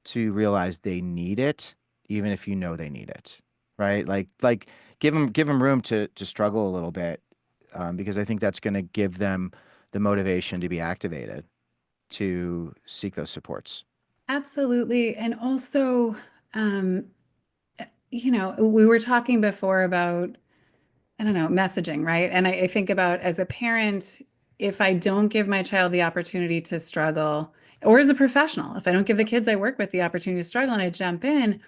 to realize they need it, even if they need it, right? Like give them room to struggle a little bit, because I think that's going to give them the motivation to be activated to seek those supports. Absolutely. And also, um, we were talking before about, I don't know, messaging, right? And I think about as a parent, if I don't give my child the opportunity to struggle, or as a professional, if I don't give the kids I work with the opportunity to struggle and I jump in,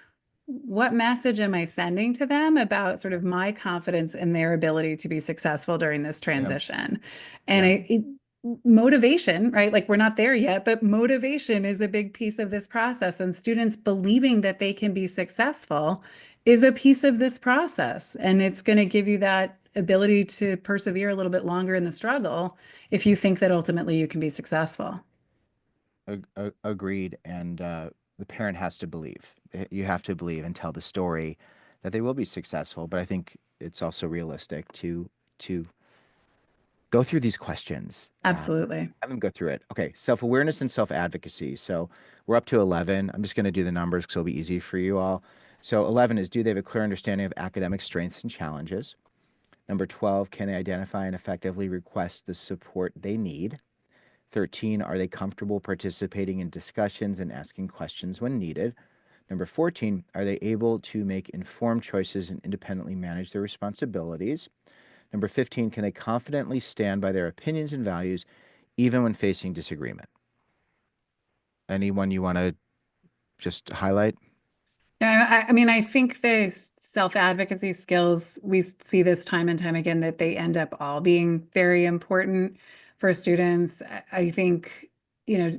what message am I sending to them about sort of my confidence in their ability to be successful during this Yeah, transition? And yeah. motivation, right? Like we're not there yet, but motivation is a big piece of this process. And students believing that they can be successful is a piece of this process. And it's going to give you that ability to persevere a little bit longer in the struggle if you think that ultimately you can be successful. Agreed. And the parent has to believe. You have to believe and tell the story that they will be successful. But I think it's also realistic to go through these questions. Absolutely. Have them go through it. Okay, self-awareness and self-advocacy. So we're up to 11. I'm just going to do the numbers because it'll be easy for you all. So 11 is, do they have a clear understanding of academic strengths and challenges? Number 12, can they identify and effectively request the support they need? 13, are they comfortable participating in discussions and asking questions when needed? Number 14, are they able to make informed choices and independently manage their responsibilities? Number 15, can they confidently stand by their opinions and values even when facing disagreement? Anyone you want to just highlight? Yeah, I mean, I think the self-advocacy skills, we see this time and time again that they end up all being very important for students. I think,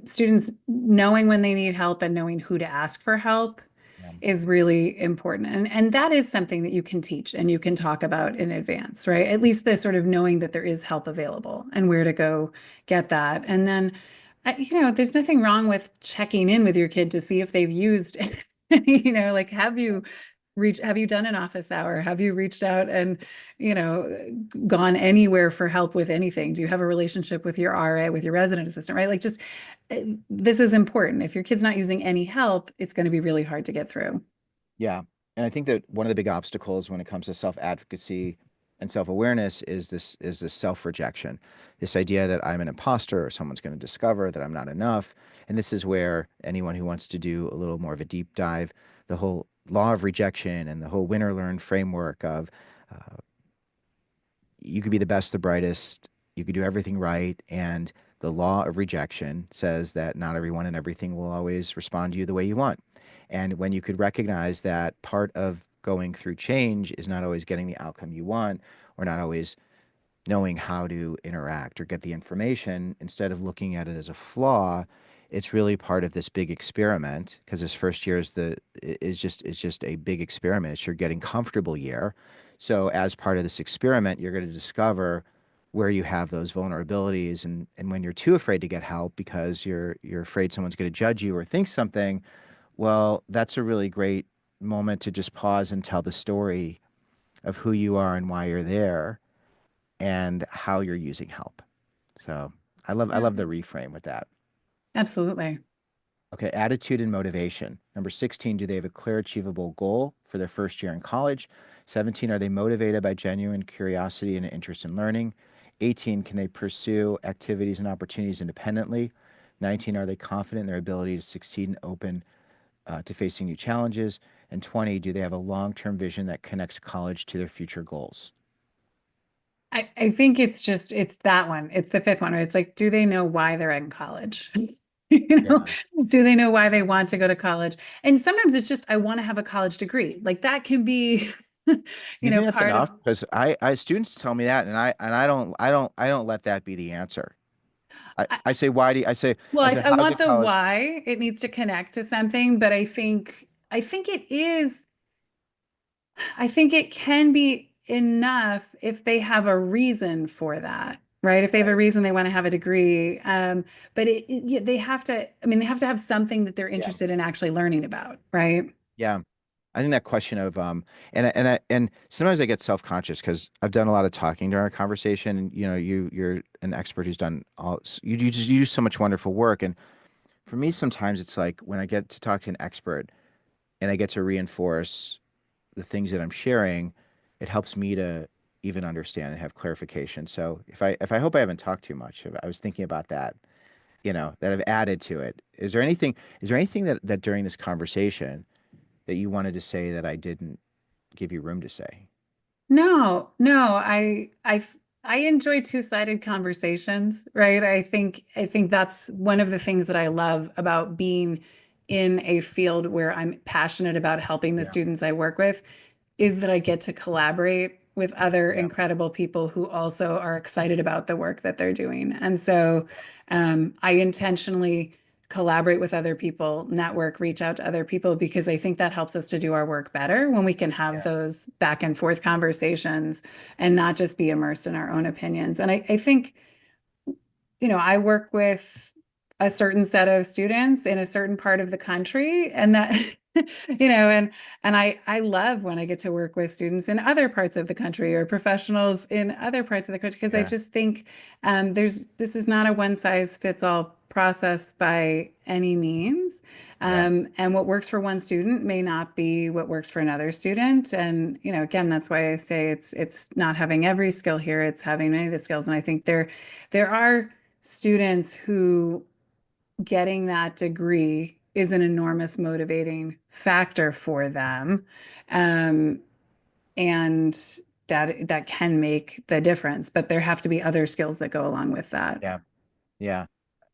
students knowing when they need help and knowing who to ask for help Yeah. is really important. And that is something that you can teach and you can talk about in advance, right? At least the sort of knowing that there is help available and where to go get that. And then, there's nothing wrong with checking in with your kid to see if they've used, like have you done an office hour? Have you reached out and, you know, gone anywhere for help with anything? Do you have a relationship with your RA, with your resident assistant, right? Like just this is important. If your kid's not using any help, it's going to be really hard to get through. Yeah. And I think that one of the big obstacles when it comes to self-advocacy and self-awareness is this self-rejection. This idea that I'm an imposter or someone's going to discover that I'm not enough. And this is where anyone who wants to do a little more of a deep dive, the whole law of rejection and the whole winner learn framework of you could be the best, the brightest, you could do everything right, and the law of rejection says that not everyone and everything will always respond to you the way you want. And when you could recognize that part of going through change is not always getting the outcome you want, or not always knowing how to interact or get the information, instead of looking at it as a flaw, it's really part of this big experiment, because this first year is just a big experiment. It's your getting comfortable year. So as part of this experiment, you're going to discover where you have those vulnerabilities, and when you're too afraid to get help because you're afraid someone's going to judge you or think something, well, that's a really great moment to just pause and tell the story of who you are and why you're there and how you're using help. So I love the reframe with that. Absolutely. Okay, attitude and motivation. Number 16, do they have a clear, achievable goal for their first year in college? 17, are they motivated by genuine curiosity and interest in learning? 18, can they pursue activities and opportunities independently? 19, are they confident in their ability to succeed and open to facing new challenges? And 20, do they have a long-term vision that connects college to their future goals? I think it's that one. It's the fifth one. It's like, do they know why they're in college? Yeah. Do they know why they want to go to college? And sometimes it's just, I want to have a college degree. Like that can be, Do you think that's part of, enough? Because I students tell me that, and I don't let that be the answer. I, I, I say, why do you, well, I say, I how's want it the college? why. It needs to connect to something, but I think it is. I think it can be enough if they have a reason for that, right? If they have a Right. reason they want to have a degree, but yeah, they have to. I mean, they have to have something that they're Yeah. interested in actually learning about, right? Yeah. I think that question of and sometimes I get self-conscious because I've done a lot of talking during our conversation, and you're an expert who's done you do so much wonderful work, and for me sometimes it's like when I get to talk to an expert and I get to reinforce the things that I'm sharing, it helps me to even understand and have clarification. So if I hope I haven't talked too much, I was thinking about that, that I've added to it. Is there anything that during this conversation that you wanted to say that I didn't give you room to say? No, no, I enjoy two-sided conversations, right? I think that's one of the things that I love about being in a field where I'm passionate about helping the Yeah. students I work with is that I get to collaborate with other Yeah. incredible people who also are excited about the work that they're doing. And so I intentionally collaborate with other people, network, reach out to other people because I think that helps us to do our work better when we can have Yeah. those back and forth conversations and not just be immersed in our own opinions. And I think I work with a certain set of students in a certain part of the country, and that, and I love when I get to work with students in other parts of the country or professionals in other parts of the country because I Yeah. just think this is not a one size fits all process by any means. Yeah. And what works for one student may not be what works for another student. And, again, that's why I say it's not having every skill here, it's having many of the skills. And I think there are students who getting that degree is an enormous motivating factor for them. Um, and that can make the difference, but there have to be other skills that go along with that. Yeah. Yeah.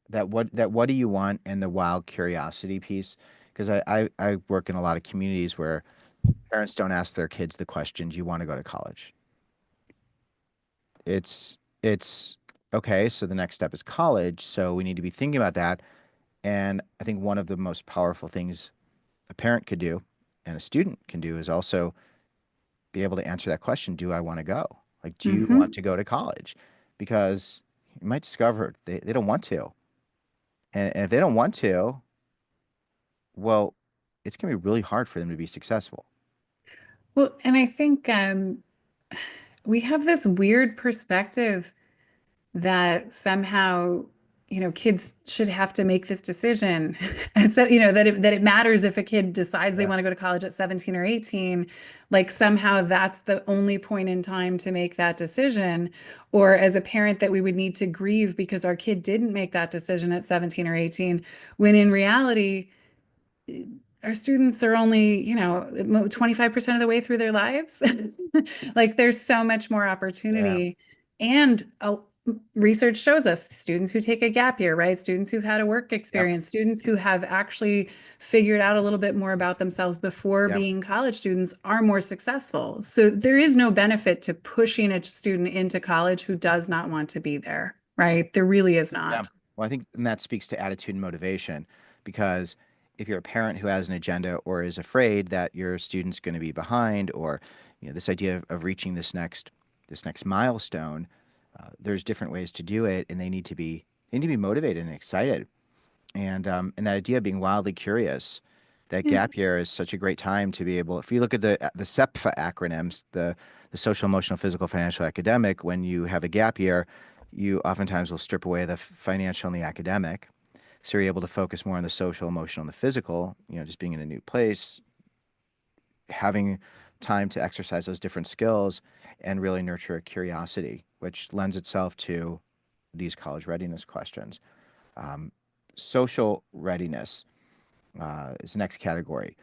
That what do you want, and the wild curiosity piece, because I work in a lot of communities where parents don't ask their kids the question, do you want to go to college? It's okay, so the next step is college, so we need to be thinking about that. And I think one of the most powerful things a parent could do and a student can do is also be able to answer that question, do I want to go? Like, do you want Hmm. to go to college? Because you might discover they don't want to. And if they don't want to, well, it's going to be really hard for them to be successful. Well, and I think we have this weird perspective that somehow kids should have to make this decision and so that it matters if a kid decides they Yeah. want to go to college at 17 or 18, like somehow that's the only point in time to make that decision, or as a parent that we would need to grieve because our kid didn't make that decision at 17 or 18, when in reality our students are only, 25% of the way through their lives. Like there's so much more Yeah. opportunity. And research shows us students who take a gap year, right? Students who've had a work Yep. experience, students who have actually figured out a little bit more about themselves before Yep. being college students are more successful. So there is no benefit to pushing a student into college who does not want to be there, right? There really is Yeah. not. Well, I think and that speaks to attitude and motivation because if you're a parent who has an agenda or is afraid that your student's going to be behind or this idea of reaching this next milestone, there's different ways to do it and they need to be motivated and excited. And that idea of being wildly curious, that Yeah. gap year is such a great time to be able. If you look at the SEPFA acronyms, the social, emotional, physical, financial, academic, when you have a gap year, you oftentimes will strip away the financial and the academic, so you're able to focus more on the social, emotional, and the physical. Just being in a new place, having time to exercise those different skills, and really nurture a curiosity, which lends itself to these college readiness questions. Um, Social readiness is the next category.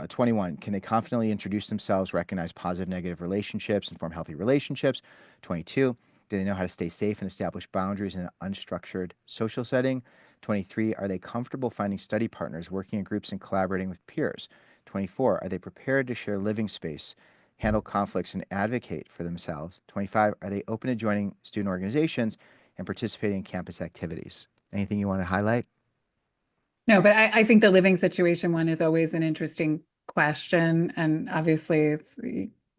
21, can they confidently introduce themselves, recognize positive, negative relationships, and form healthy relationships? 22, do they know how to stay safe and establish boundaries in an unstructured social setting? 23, are they comfortable finding study partners, working in groups, and collaborating with peers? 24, are they prepared to share living space, handle conflicts, and advocate for themselves? 25, are they open to joining student organizations and participating in campus activities? Anything you want to highlight? No, but I think the living situation one is always an interesting question. And obviously it's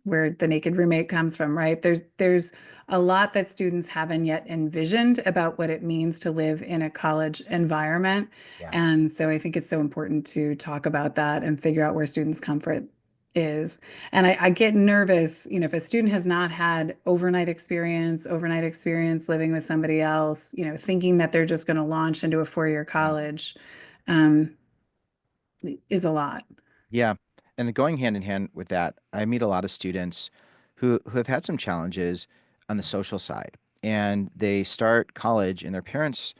where the naked roommate comes from, right? There's a lot that students haven't yet envisioned about what it means to live in a college environment. Yeah. And so I think it's so important to talk about that and figure out where students' comfort is. And I get nervous, if a student has not had overnight experience living with somebody else, thinking that they're just going to launch into a four-year Yeah. college um, is a lot. Yeah. And going hand in hand with that, I meet a lot of students who have had some challenges on the social side. And they start college and their parents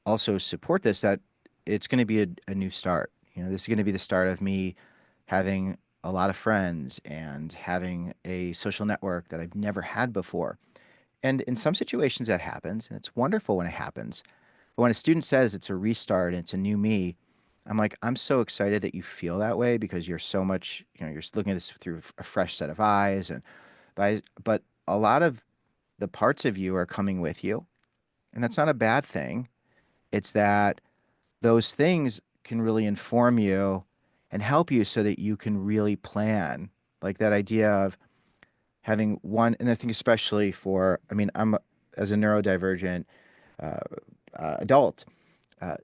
also support this that it's going to be a new start. This is going to be the start of me having a lot of friends and having a social network that I've never had before. And in some situations that happens, and it's wonderful when it happens. But when a student says it's a restart and it's a new me, I'm like, I'm so excited that you feel that way because you're so much, you're looking at this through a fresh set of eyes. But a lot of the parts of you are coming with you. And that's not a bad thing. It's that those things can really inform you and help you so that you can really plan. Like that idea of having one, and I think especially for, I mean, as a neurodivergent uh, adult, uh,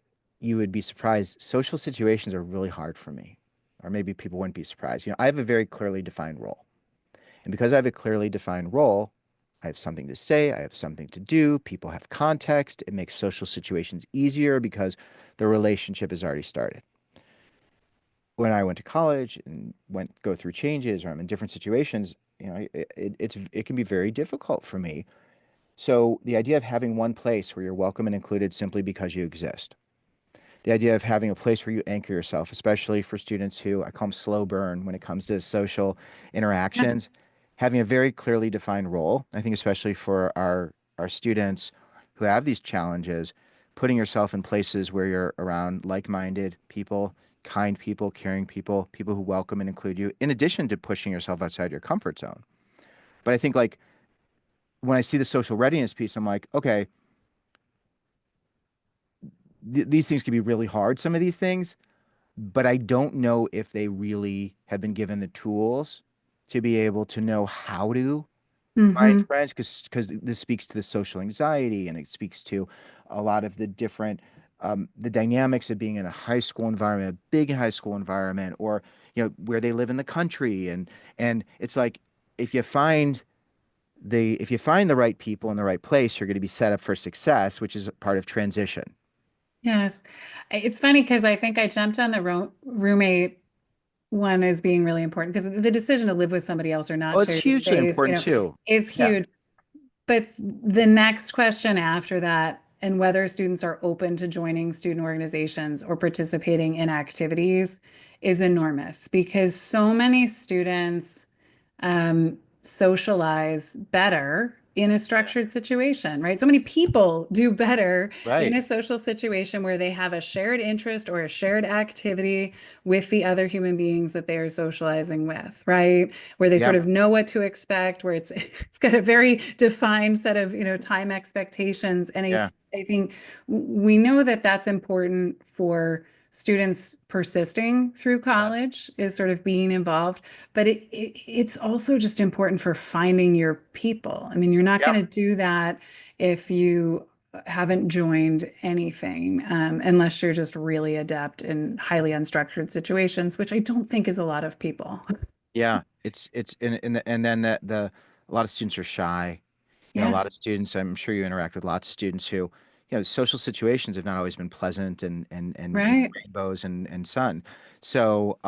you would be surprised. Social situations are really hard for me, or maybe people wouldn't be surprised. I have a very clearly defined role. And because I have a clearly defined role, I have something to say, I have something to do, people have context. It makes social situations easier because the relationship has already started. When I went to college and go through changes or I'm in different situations, it can be very difficult for me. So the idea of having one place where you're welcome and included simply because you exist, the idea of having a place where you anchor yourself, especially for students who I call them slow burn when it comes to social Yeah. interactions, having a very clearly defined role. I think especially for our students who have these challenges, putting yourself in places where you're around like-minded people, kind people, caring people, people who welcome and include you, in addition to pushing yourself outside your comfort zone. But I think like when I see the social readiness piece, I'm like, okay, these things can be really hard, some of these things, but I don't know if they really have been given the tools to be able to know how to find Hmm. friends because this speaks to the social anxiety and it speaks to a lot of the different the dynamics of being in a high school environment, a big high school environment, or where they live in the country, and it's like if you find if you find the right people in the right place, you're going to be set up for success, which is part of transition. Yes. It's funny because I think I jumped on the roommate one as being really important because the decision to live with somebody else or Oh, not it's share your hugely space, important too. is Yeah. huge. But the next question after that and whether students are open to joining student organizations or participating in activities is enormous because so many students socialize better in a Yeah. structured situation, right? So many people do better in Right. a social situation where they have a shared interest or a shared activity with the other human beings that they are socializing with, right? Where they Yeah. sort of know what to expect, where it's got a very defined set of, time expectations. And Yeah. I think we know that that's important for students persisting through Yeah. college is sort of being involved, but it's also just important for finding your people. I mean, you're not Yeah. going to do that if you haven't joined anything, unless you're just really adept in highly unstructured situations, which I don't think is a lot of people. Yeah. It's and then the a lot of students are shy. A lot Yes, of students, I'm sure you interact with lots of students who, social situations have not always been pleasant and right. rainbows and sun. So,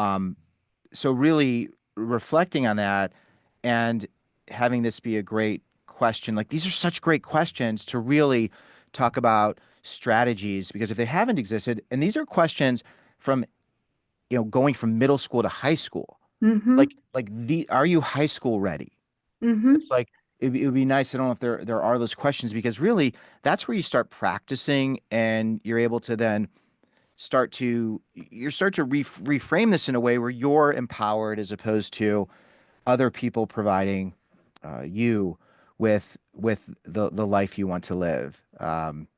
so really reflecting on that and having this be a great question, like these are such great questions to really talk about strategies because if they haven't existed, and these are questions from, going from middle school to high school, Mm-hmm. like the, are you high school ready? Mm-hmm. It's like it would be nice. I don't know if there are those questions because really that's where you start practicing and you're able to then start to reframe this in a way where you're empowered as opposed to other people providing you with the life you want to live,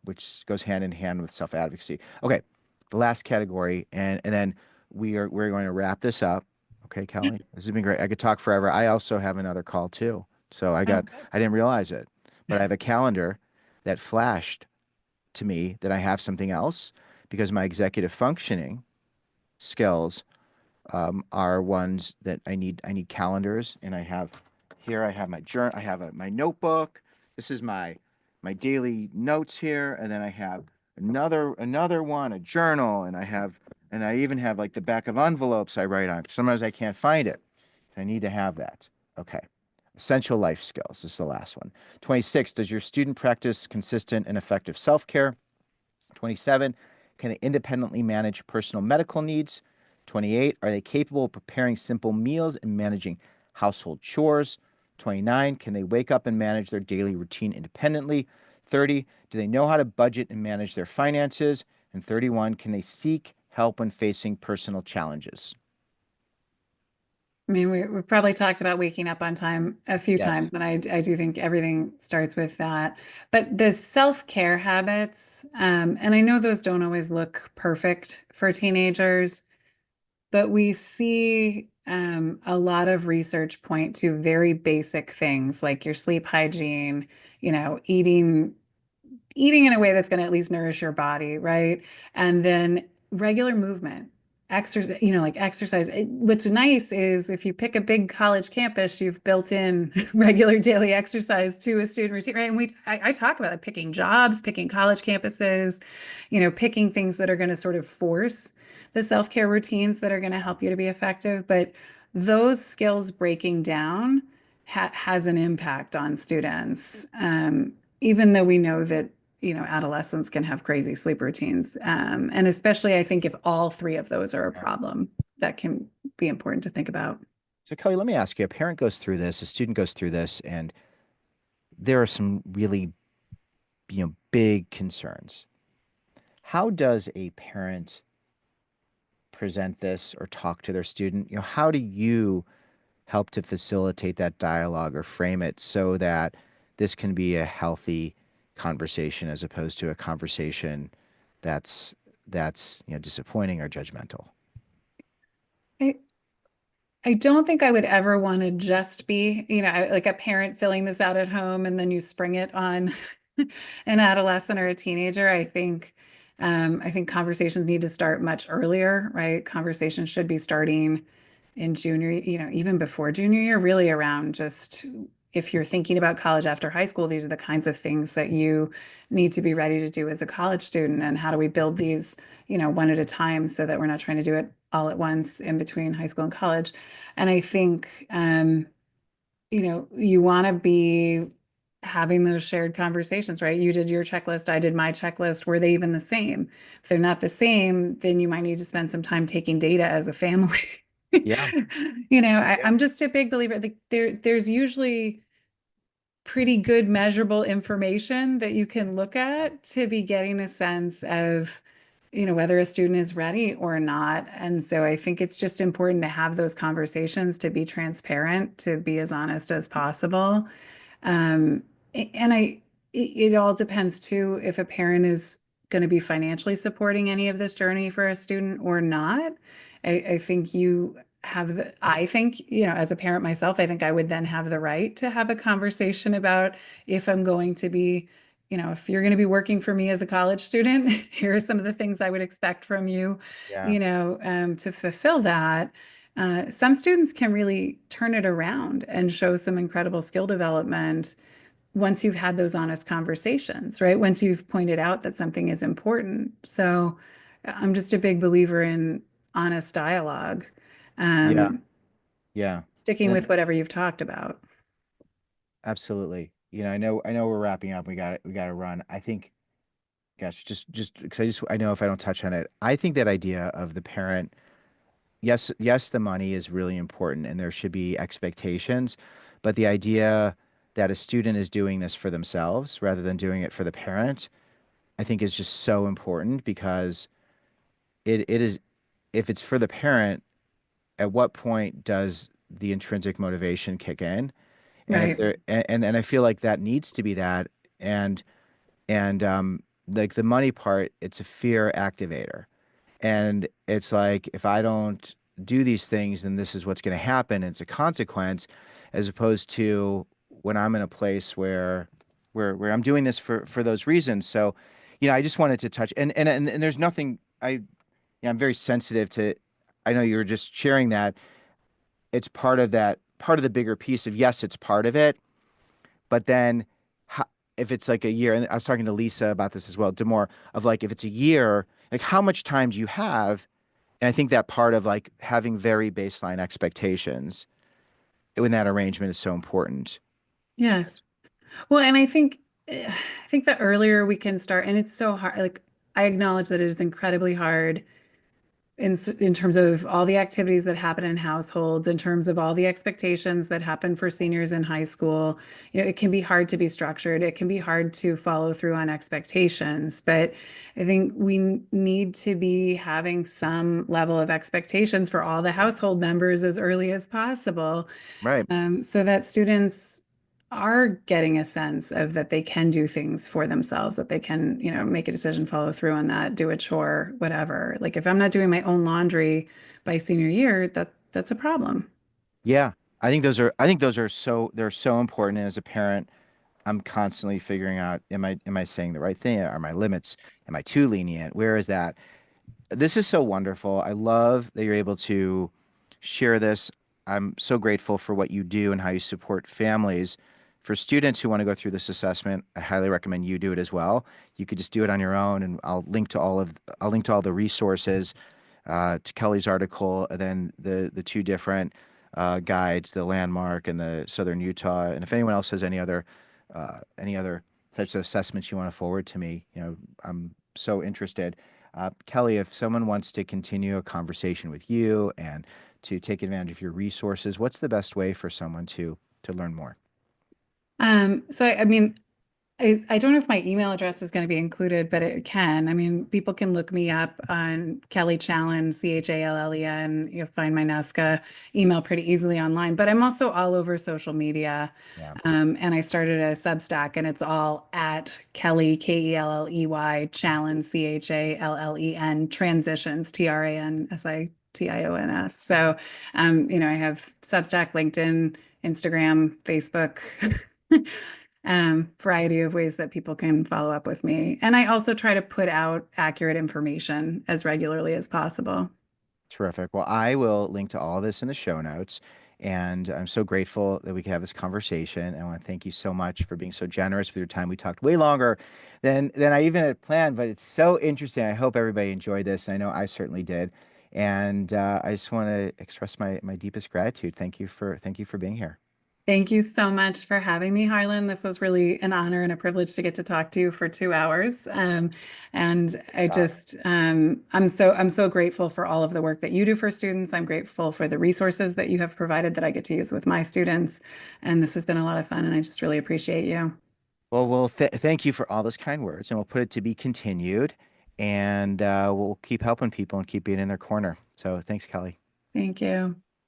which goes hand in hand with self advocacy. Okay, the last category, and then we're going to wrap this up. Okay, Kelly, this has been great. I could talk forever. I also have another call too, so Okay. I didn't realize it, but I have a calendar that flashed to me that I have something else because my executive functioning skills are ones that I need calendars, and I have here. I have my journal. I have my notebook. This is my daily notes here, and then I have another one, a journal, and I even have like the back of envelopes I write on. Sometimes I can't find it. I need to have that. Okay. Essential life skills. This is the last one. 26. Does your student practice consistent and effective self-care? 27, can they independently manage personal medical needs? 28, are they capable of preparing simple meals and managing household chores? 29, can they wake up and manage their daily routine independently? 30, do they know how to budget and manage their finances? And 31, can they seek help when facing personal challenges? I mean, we've probably talked about waking up on time a few Yes. times, and I do think everything starts with that. But the self-care habits, and I know those don't always look perfect for teenagers, but we see a lot of research point to very basic things like your sleep hygiene, eating in a way that's going to at least nourish your body, right? And then regular movement, exercise, like exercise. What's nice is if you pick a big college campus, you've built in regular daily exercise to a student routine, right? And I talk about it, picking jobs, picking college campuses, picking things that are going to sort of force the self-care routines that are going to help you to be effective. But those skills breaking down has an impact on students. Even though we know that adolescents can have crazy sleep routines. And especially, I think if all three of those are a Yeah. problem, that can be important to think about. So, Kelly, let me ask you, a parent goes through this, a student goes through this, and there are some really, big concerns. How does a parent present this or talk to their student? How do you help to facilitate that dialogue or frame it so that this can be a healthy conversation as opposed to a conversation that's disappointing or judgmental? I, I don't think I would ever want to just be, like a parent filling this out at home and then you spring it on an adolescent or a teenager. I think conversations need to start much earlier, right? Conversations should be starting in junior, even before junior year, really around just if you're thinking about college after high school, these are the kinds of things that you need to be ready to do as a college student. And how do we build these, one at a time so that we're not trying to do it all at once in between high school and college. And I think, you want to be having those shared conversations, right? You did your checklist, I did my checklist. Were they even the same? If they're not the same, then you might need to spend some time taking data as a family. Yeah. Yeah. I'm just a big believer that there's usually pretty good measurable information that you can look at to be getting a sense of, whether a student is ready or not. And so I think it's just important to have those conversations, to be transparent, to be as honest as possible. Um, and it all depends too if a parent is going to be financially supporting any of this journey for a student or not. I think I think, as a parent myself, I think I would then have the right to have a conversation about if I'm going to be, if you're going to be working for me as a college student, here are some of the things I would expect from you, Yeah. to fulfill that. Some students can really turn it around and show some incredible skill development once you've had those honest conversations, right? Once you've pointed out that something is important. So I'm just a big believer in honest dialogue, Yeah. um, Yeah. sticking And with whatever you've talked about. absolutely. I know we're wrapping up. We got to run. I think, gosh, just because I know if I don't touch on it, I think that idea of the parent, yes, the money is really important and there should be expectations, but the idea that a student is doing this for themselves rather than doing it for the parent, I think is just so important because it is, if it's for the parent, at what point does the intrinsic motivation kick in? And if Right. there and I feel like that needs to be that, and like the money part, it's a fear activator. And it's like, if I don't do these things, then this is what's going to happen. It's a consequence, as opposed to when I'm in a place where I'm doing this for those reasons. So, I just wanted to touch, and there's nothing, I'm very sensitive to, I know you were just sharing that. It's part of that, part of the bigger piece of, yes, it's part of it, but then how, if it's like a year, and I was talking to Lisa about this as well, Demore, of like, if it's a year, like how much time do you have? And I think that part of like having very baseline expectations in that arrangement is so important. Yes. Well, and I think the earlier we can start, and it's so hard, like I acknowledge that it is incredibly hard in terms of all the activities that happen in households, in terms of all the expectations that happen for seniors in high school. It can be hard to be structured. It can be hard to follow through on expectations. But I think we need to be having some level of expectations for all the household members as early as possible, Right. so that students are getting a sense of that they can do things for themselves, that they can, make a decision, follow through on that, do a chore, whatever. Like if I'm not doing my own laundry by senior year, that's a problem. Yeah. I think those are they're so important. And as a parent, I'm constantly figuring out, am I saying the right thing? Are my limits? Am I too lenient? Where is that? This is so wonderful. I love that you're able to share this. I'm so grateful for what you do and how you support families. For students who want to go through this assessment, I highly recommend you do it as well. You could just do it on your own, and I'll link to all the resources, to Kelley's article, and then the two different guides, the landmark and the Southern Utah. And if anyone else has any other types of assessments you want to forward to me, I'm so interested. Kelley, if someone wants to continue a conversation with you and to take advantage of your resources, what's the best way for someone to learn more? So I mean, I don't know if my email address is going to be included, but it can. I mean, people can look me up on Kelley Challen, Challen. You'll find my NESCA email pretty easily online. But I'm also all over social media. Yeah, And I started a Substack, and it's all at Kelley, Kelley, Challen, Challen, transitions, transitions. So, I have Substack, LinkedIn, Instagram, Facebook. Variety of ways that people can follow up with me. And I also try to put out accurate information as regularly as possible. terrific. Well, I will link to all this in the show notes. And I'm so grateful that we could have this conversation. I want to thank you so much for being so generous with your time. We talked way longer than I even had planned, but it's so interesting. I hope everybody enjoyed this. I know I certainly did. And I just want to express my deepest gratitude. Thank you for being here. Thank you so much for having me, Harlan. This was really an honor and a privilege to get to talk to you for 2 hours. And I Uh, just, I'm so grateful for all of the work that you do for students. I'm grateful for the resources that you have provided that I get to use with my students. And this has been a lot of fun, and I just really appreciate you. well, thank you for all those kind words, and we'll put it to be continued, and we'll keep helping people and keep being in their corner. So thanks, Kelly. Thank you.